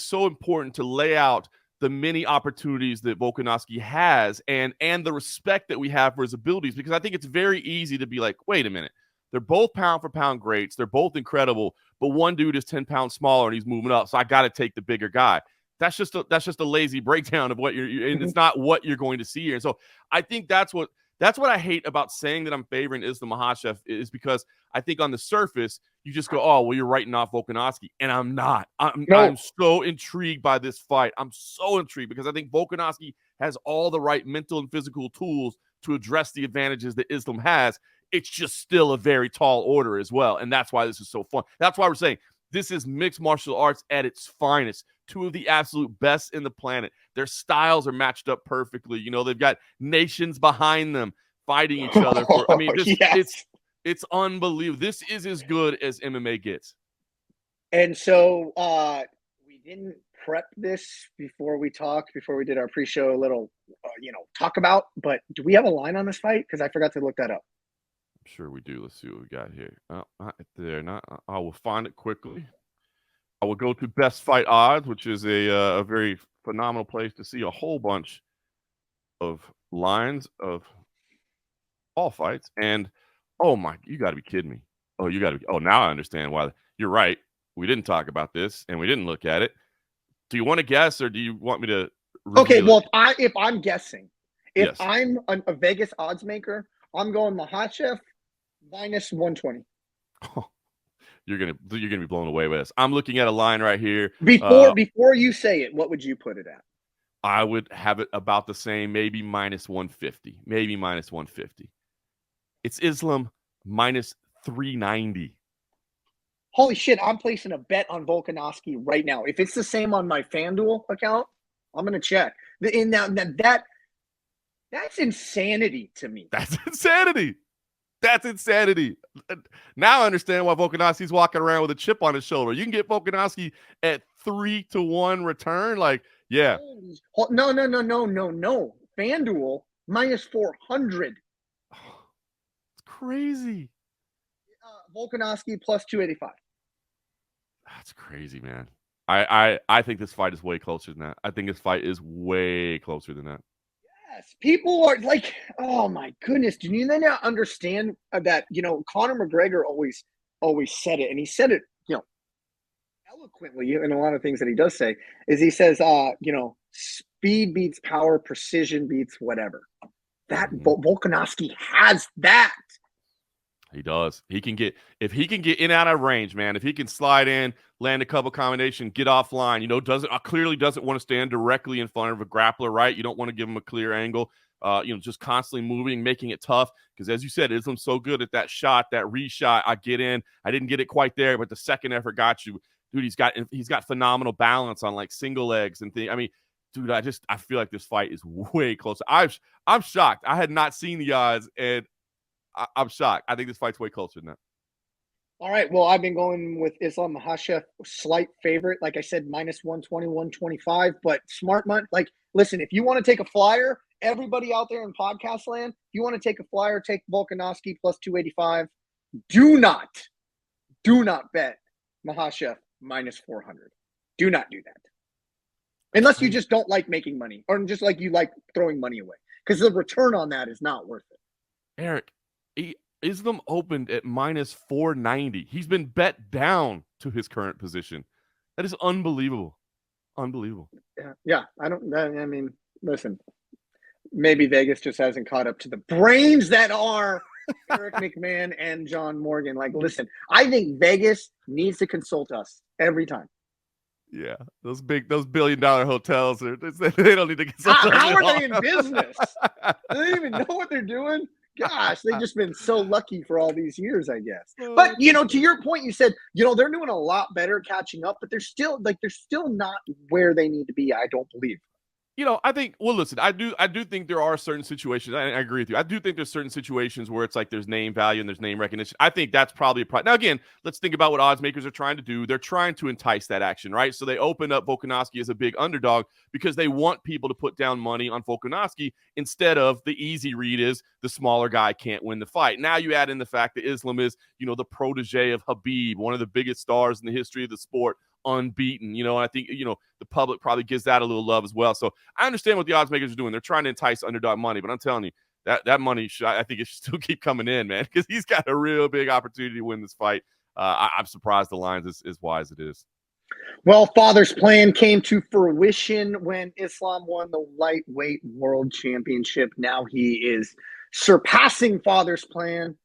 so important to lay out the many opportunities that Volkanovski has and the respect that we have for his abilities, because I think it's very easy to be like, wait a minute, they're both pound for pound greats, they're both incredible, but one dude is 10 pounds smaller and he's moving up, so I got to take the bigger guy. That's just a lazy breakdown of what you're and it's not what you're going to see here. And so I think that's what I hate about saying that I'm favoring Islam Makhachev, is because I think on the surface you just go, oh, well, you're writing off Volkanovski, and I'm not. I'm so intrigued by this fight. I'm so intrigued because I think Volkanovski has all the right mental and physical tools to address the advantages that Islam has. It's just still a very tall order as well, and that's why this is so fun. That's why we're saying this is mixed martial arts at its finest. Two of the absolute best in the planet. Their styles are matched up perfectly. You know, they've got nations behind them fighting each other. It's unbelievable. This is as good as MMA gets. And so we didn't prep this before we did our pre-show little, talk about, but do we have a line on this fight? Because I forgot to look that up. I'm sure we do. Let's see what we got here. I will find it quickly. I will go to Best Fight Odds, which is a very phenomenal place to see a whole bunch of lines of all fights. And you got to be kidding me. Now I understand why. You're right. We didn't talk about this and we didn't look at it. Do you want to guess or do you want me to? Okay, well, if I'm guessing, yes. I'm a Vegas odds maker, I'm going Makhachev minus 120. Oh, you're gonna be blown away with this. I'm looking at a line right here. Before you say it, what would you put it at? I would have it about the same, maybe minus 150. Maybe minus 150. It's Islam minus 390. Holy shit, I'm placing a bet on Volkanovski right now. If it's the same on my FanDuel account, I'm going to check. And now that's insanity to me. That's insanity. Now I understand why Volkanovski's walking around with a chip on his shoulder. You can get Volkanovski at 3-1 return. Like, yeah. No. FanDuel minus 400. It's crazy. Volkanovski plus 285. That's crazy, man. I think this fight is way closer than that. I think this fight is way closer than that. Yes, people are like, oh my goodness. Do you not understand that, Conor McGregor always said it, and he said it, eloquently in a lot of things that he does say, is he says, speed beats power, precision beats whatever. That Volkanovski has that. He does. If he can get in out of range, man, if he can slide in, land a couple combination, get offline, clearly doesn't want to stand directly in front of a grappler, right? You don't want to give him a clear angle, just constantly moving, making it tough. Because as you said, Islam's so good at that shot, that reshot. I get in. I didn't get it quite there, but the second effort got you. Dude, he's got phenomenal balance on like single legs and things. I mean, dude, I feel like this fight is way closer. I'm shocked. I had not seen the odds, and I'm shocked. I think this fight's way closer than that. All right. Well, I've been going with Islam Makahachev, slight favorite. Like I said, minus 120, 125. But smart money. Like, listen, if you want to take a flyer, everybody out there in podcast land, if you want to take a flyer, take Volkanovski plus 285. Do not bet Makhachev minus 400. Do not do that. Unless you just don't like making money, or just like you like throwing money away. Because the return on that is not worth it. Eric, Islam opened at minus 490. He's been bet down to his current position. That is unbelievable. Unbelievable. Yeah. Listen, maybe Vegas just hasn't caught up to the brains that are Eric McMahon and John Morgan. Like, listen, I think Vegas needs to consult us every time. Yeah, those billion-dollar hotels, they don't need to consult us. How are they in business? They don't even know what they're doing. Gosh, they've just been so lucky for all these years, I guess. But, to your point, you said, they're doing a lot better catching up, but they're still not where they need to be, I don't believe. I think, well, listen, I do think there are certain situations. I agree with you. I do think there's certain situations where it's like there's name value and there's name recognition. I think that's probably a problem. Now, again, let's think about what odds makers are trying to do. They're trying to entice that action, right? So they opened up Volkanovski as a big underdog because they want people to put down money on Volkanovski instead of the easy read is the smaller guy can't win the fight. Now you add in the fact that Islam is, the protege of Khabib, one of the biggest stars in the history of the sport. Unbeaten, I think, the public probably gives that a little love as well. So I understand what the odds makers are doing. They're trying to entice underdog money, but I'm telling you that money, I think it should still keep coming in, man, because he's got a real big opportunity to win this fight. I'm surprised the line's as wise as it is. Well, Father's plan came to fruition when Islam won the lightweight world championship. Now he is surpassing Father's plan,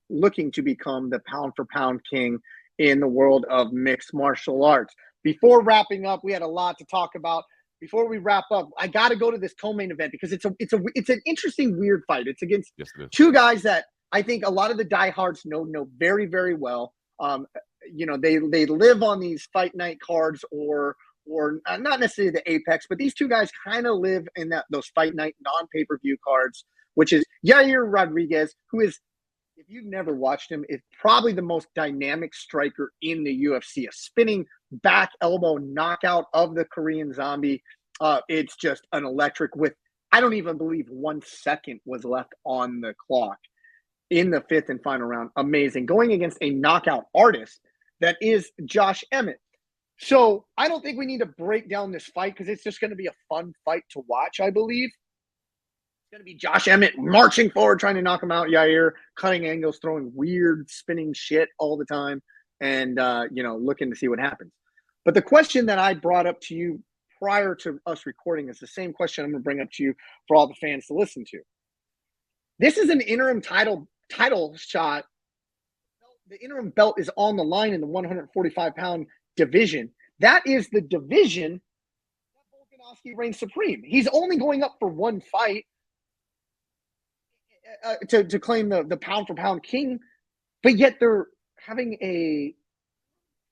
looking to become the pound for pound king in the world of mixed martial arts. Before wrapping up, we had a lot to talk about. Before we wrap up, I got to go to this co-main event because it's an interesting, weird fight. It's against two guys that I think a lot of the diehards know very, very well. They live on these fight night cards or not necessarily the Apex, but these two guys kind of live in those fight night non-pay-per-view cards, which is Yair Rodriguez, who is, if you've never watched him, is probably the most dynamic striker in the UFC. A spinning back elbow knockout of the Korean Zombie. It's just an electric I don't even believe 1 second was left on the clock in the fifth and final round. Amazing. Going against a knockout artist that is Josh Emmett. So I don't think we need to break down this fight because it's just going to be a fun fight to watch, I believe. Going to be Josh Emmett marching forward, trying to knock him out. Yair cutting angles, throwing weird spinning shit all the time, and looking to see what happens. But the question that I brought up to you prior to us recording is the same question I'm going to bring up to you for all the fans to listen to. This is an interim title shot. The interim belt is on the line in the 145-pound division. That is the division that Volkanovski reigns supreme. He's only going up for one fight. To claim the pound for pound king, but yet they're having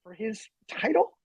for his title.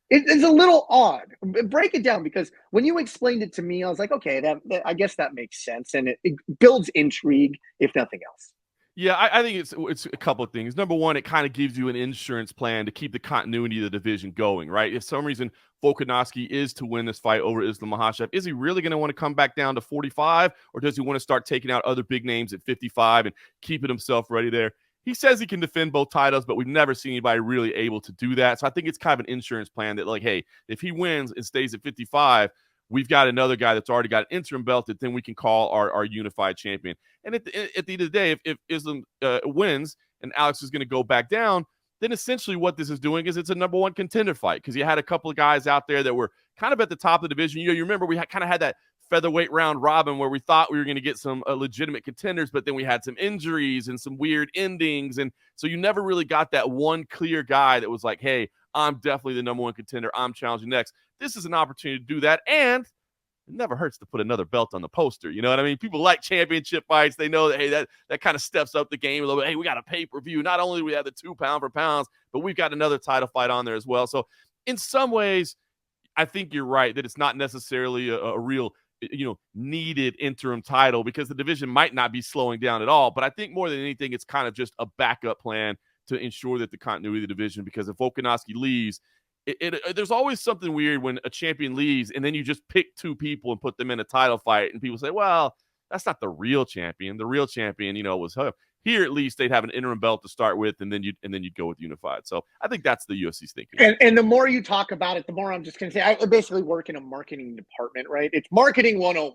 It's a little odd. Break it down, because when you explained it to me, I was like, okay, that I guess that makes sense, and it builds intrigue if nothing else. Yeah, I think it's a couple of things. Number one, it kind of gives you an insurance plan to keep the continuity of the division going, right? If some reason Volkanovski is to win this fight over Islam Makahachev, is he really going to want to come back down to 45, or does he want to start taking out other big names at 55 and keeping himself ready there? he says he can defend both titles, but we've never seen anybody really able to do that. So I think it's kind of an insurance plan that, like, hey, if he wins and stays at 55, we've got another guy that's already got an interim belt that then we can call our unified champion. And at the end of the day, if Islam wins and Alex is going to go back down, then essentially what this is doing is it's a number one contender fight, because you had a couple of guys out there that were kind of at the top of the division. You remember we kind of had that featherweight round robin where we thought we were going to get some legitimate contenders, but then we had some injuries and some weird endings. And so you never really got that one clear guy that was like, hey, I'm definitely the number one contender. I'm challenging next. This is an opportunity to do that. And it never hurts to put another belt on the poster. You know what I mean? People like championship fights. They know that, hey, that kind of steps up the game a little bit. Hey, we got a pay-per-view. Not only do we have the 2 pound for pounds, but we've got another title fight on there as well. So in some ways, I think you're right that it's not necessarily a real, needed interim title, because the division might not be slowing down at all. But I think more than anything, it's kind of just a backup plan to ensure that the continuity of the division, because if Volkanovski leaves, there's always something weird when a champion leaves and then you just pick two people and put them in a title fight, and people say, well, that's not the real champion. The real champion, was her. Here, at least they'd have an interim belt to start with, and then you'd go with unified. So I think that's the UFC's thinking. And the more you talk about it, the more I'm just going to say, I basically work in a marketing department, right? It's marketing 101.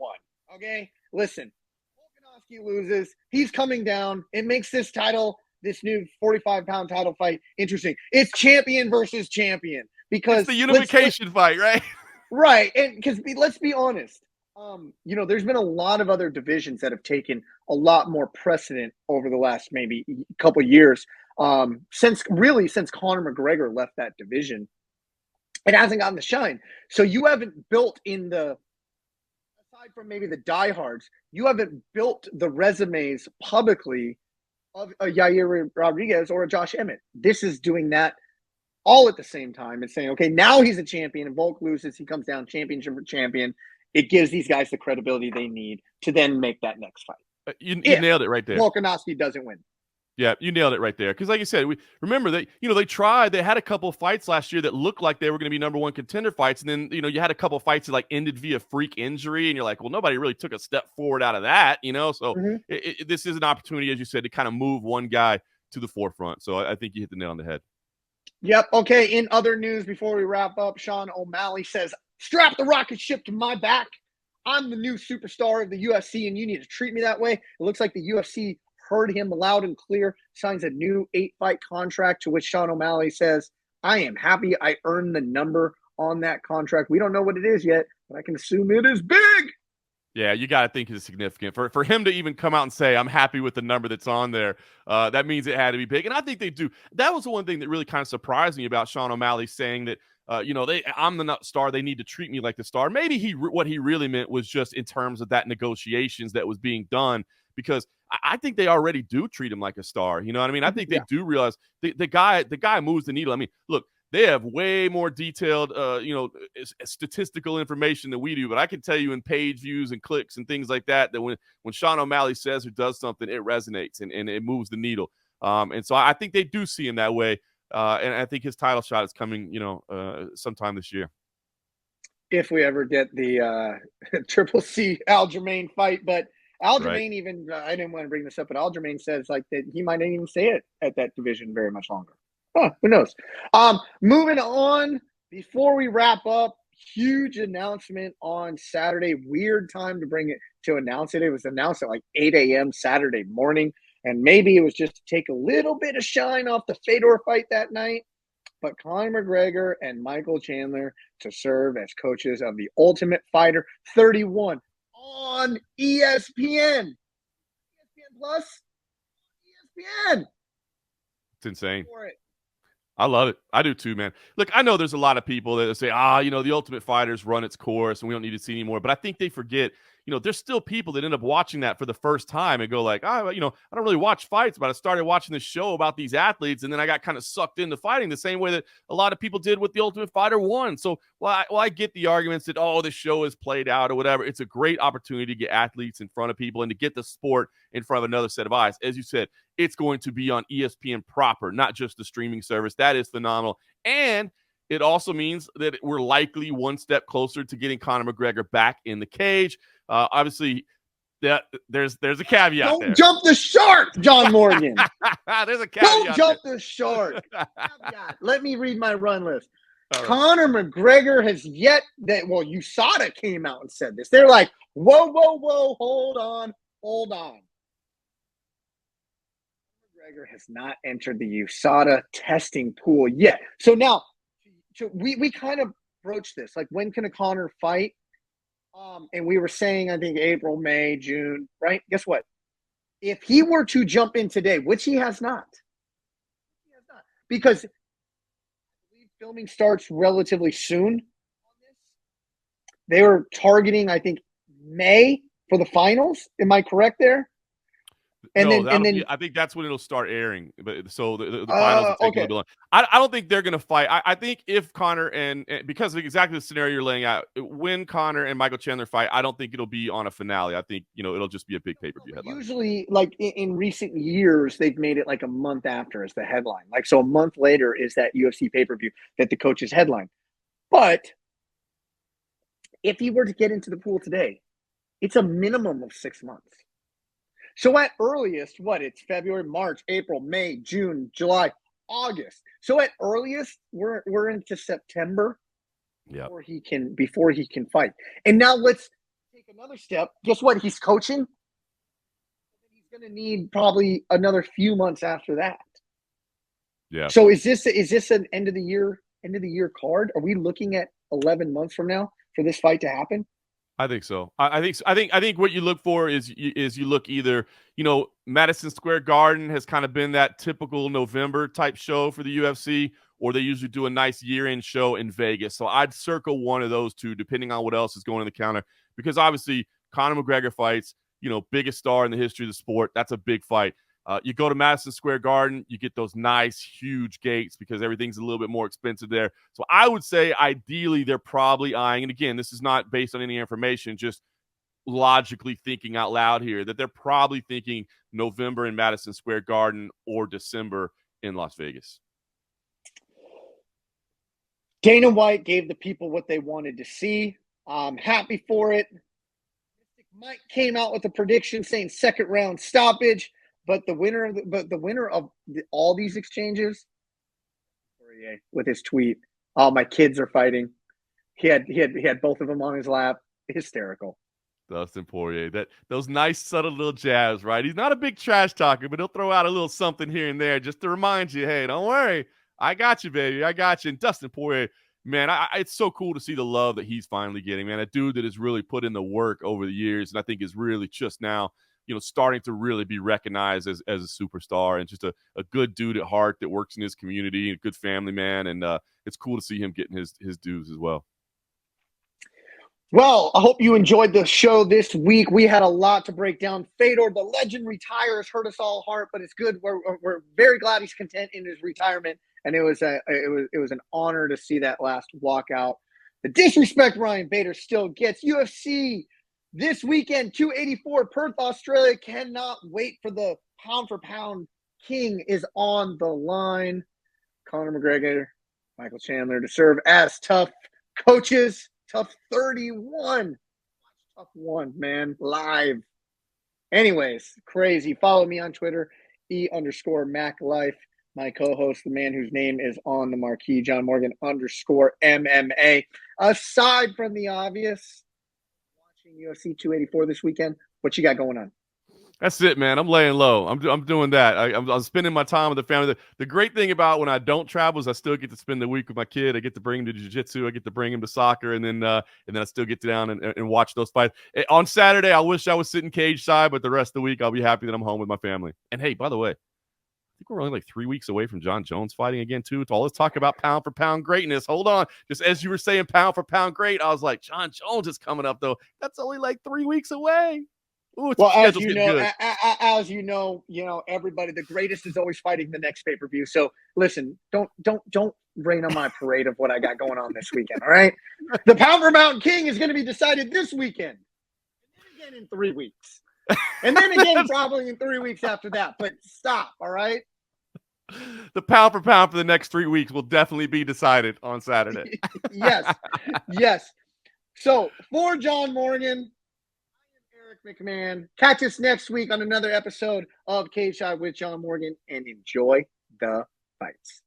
Okay, listen, Volkanovski loses, he's coming down. It makes this new 45-pound title fight interesting. It's champion versus champion, because it's the unification fight, right? Right, and because let's be honest. There's been a lot of other divisions that have taken a lot more precedent over the last maybe couple years. Since Conor McGregor left that division, it hasn't gotten the shine. So you haven't built aside from maybe the diehards, you haven't built the resumes publicly of a Yair Rodriguez or a Josh Emmett. This is doing that all at the same time and saying, okay, now he's a champion, and Volk loses, he comes down championship for champion. It gives these guys the credibility they need to then make that next fight. You nailed it right there. Volkanovski doesn't win. Yeah, you nailed it right there. Because like you said, we remember that, they had a couple of fights last year that looked like they were going to be number one contender fights. And then, you had a couple of fights that like ended via freak injury. And you're like, well, nobody really took a step forward out of that, So this is an opportunity, as you said, to kind of move one guy to the forefront. So I think you hit the nail on the head. Yep. Okay. In other news, before we wrap up, Sean O'Malley says, strap the rocket ship to my back. I'm the new superstar of the UFC, and you need to treat me that way. It looks like the UFC heard him loud and clear, signs a new 8-fight contract, to which Sean O'Malley says, I am happy I earned the number on that contract. We don't know what it is yet, but I can assume it is big. Yeah, you got to think it's significant. For him to even come out and say, I'm happy with the number that's on there, that means it had to be big. And I think they do. That was the one thing that really kind of surprised me about Sean O'Malley saying that, I'm the star. They need to treat me like the star. Maybe what he really meant was just in terms of that negotiations that was being done, because I think they already do treat him like a star. You know what I mean? I think they do realize the guy moves the needle. I mean, look, they have way more detailed, statistical information than we do. But I can tell you in page views and clicks and things like that when Sean O'Malley says or does something, it resonates and it moves the needle. And so I think they do see him that way. And I think his title shot is coming, sometime this year. If we ever get the Triple C Aljamain fight. But Aljamain even, I didn't want to bring this up, but Aljamain says like that he might not even stay at that division very much longer. Huh, who knows? Moving on, before we wrap up, huge announcement on Saturday. Weird time to announce it. It was announced at like 8 a.m. Saturday morning. And maybe it was just to take a little bit of shine off the Fedor fight that night. But Conor McGregor and Michael Chandler to serve as coaches of the Ultimate Fighter 31 on ESPN. ESPN Plus. ESPN. It's insane. I love it. I do too, man. Look, I know there's a lot of people that say, the Ultimate Fighter's run its course and we don't need to see anymore. But I think they forget, there's still people that end up watching that for the first time and go like, I don't really watch fights, but I started watching this show about these athletes, and then I got kind of sucked into fighting the same way that a lot of people did with the Ultimate Fighter 1. So while I get the arguments that, the show is played out or whatever, it's a great opportunity to get athletes in front of people and to get the sport in front of another set of eyes. As you said, it's going to be on ESPN proper, not just the streaming service. That is phenomenal. And it also means that we're likely one step closer to getting Conor McGregor back in the cage. Obviously, Yeah, there's a caveat Don't there. jump the shark, John Morgan. There's a caveat. Don't jump the shark. Caveat. Let me read my run list. All right. Conor McGregor has yet that. Well, USADA came out and said this. They're like, whoa, hold on. McGregor has not entered the USADA testing pool yet. So now, we kind of broached this. Like, when can a Conor fight? And we were saying, I think April, May, June, right? Guess what? If he were to jump in today, which he has not, because filming starts relatively soon. They were targeting, I think, May for the finals. Am I correct there? And then I think that's when it'll start airing. But so the finals will take a little bit long. I don't think they're going to fight. I think if Conor and because of exactly the scenario you're laying out, when Conor and Michael Chandler fight, I don't think it'll be on a finale. I think it'll just be a big pay-per-view headline. Usually, like in recent years, they've made it like a month after as the headline. Like, so a month later is that UFC pay-per-view that the coach's headline. But if he were to get into the pool today, it's a minimum of 6 months. So at earliest, it's February, March, April, May, June, July, August. So at earliest, we're into September before he can fight. And now let's take another step. Guess what? He's coaching. He's going to need probably another few months after that. Yeah. So is this an end of the year card? Are we looking at 11 months from now for this fight to happen? I think so. I think what you look for is you look either, Madison Square Garden has kind of been that typical November type show for the UFC, or they usually do a nice year-end show in Vegas. So I'd circle one of those two, depending on what else is going in the counter, because obviously Conor McGregor fights, biggest star in the history of the sport. That's a big fight. You go to Madison Square Garden, you get those nice, huge gates because everything's a little bit more expensive there. So I would say ideally they're probably eyeing, and again, this is not based on any information, just logically thinking out loud here, that they're probably thinking November in Madison Square Garden or December in Las Vegas. Dana White gave the people what they wanted to see. I'm happy for it. Mike came out with a prediction saying second round stoppage. But the winner of all these exchanges, with his tweet, my kids are fighting. He had both of them on his lap. Hysterical. Dustin Poirier, those nice subtle little jabs, right? He's not a big trash talker, but he'll throw out a little something here and there just to remind you, hey, don't worry, I got you, baby, I got you. And Dustin Poirier, man, it's so cool to see the love that he's finally getting, man. A dude that has really put in the work over the years, and I think is really just now, starting to really be recognized as a superstar, and just a good dude at heart that works in his community, a good family man. And it's cool to see him getting his dues as well. Well, I hope you enjoyed the show this week. We had a lot to break down. Fedor, the legend, retires. Hurt us all heart, but it's good. We're very glad he's content in his retirement. And it was an honor to see that last walkout. The disrespect Ryan Bader still gets. UFC this weekend, 284, Perth, Australia. Cannot wait for the pound-for-pound king is on the line. Conor McGregor, Michael Chandler to serve as tough coaches. Tough 31. Tough one, man. Live. Anyways, crazy. Follow me on Twitter, _MacLife. My co-host, the man whose name is on the marquee, John Morgan _MMA. Aside from the obvious, UFC 284 this weekend, what you got going on? That's it, man. I'm laying low. I'm doing that. I'm spending my time with the family. The great thing about when I don't travel is I still get to spend the week with my kid. I get to bring him to jiu-jitsu. I get to bring him to soccer, and then I still get to down and watch those fights. On Saturday, I wish I was sitting cage side, but the rest of the week, I'll be happy that I'm home with my family. And hey, by the way, I think we're only like 3 weeks away from John Jones fighting again, too. It's all let's talk about pound for pound greatness. Hold on. Just as you were saying pound for pound great, I was like, John Jones is coming up, though. That's only like 3 weeks away. Ooh, well, as you know, everybody, the greatest is always fighting the next pay-per-view. So listen, don't rain on my parade of what I got going on this weekend. All right. The pound for pound king is going to be decided this weekend. And then again in 3 weeks. And then again, probably in 3 weeks after that. But stop. All right. The pound for pound for the next 3 weeks will definitely be decided on Saturday. Yes. So for John Morgan, Eric McMahon. Catch us next week on another episode of Cageside with John Morgan, and enjoy the fights.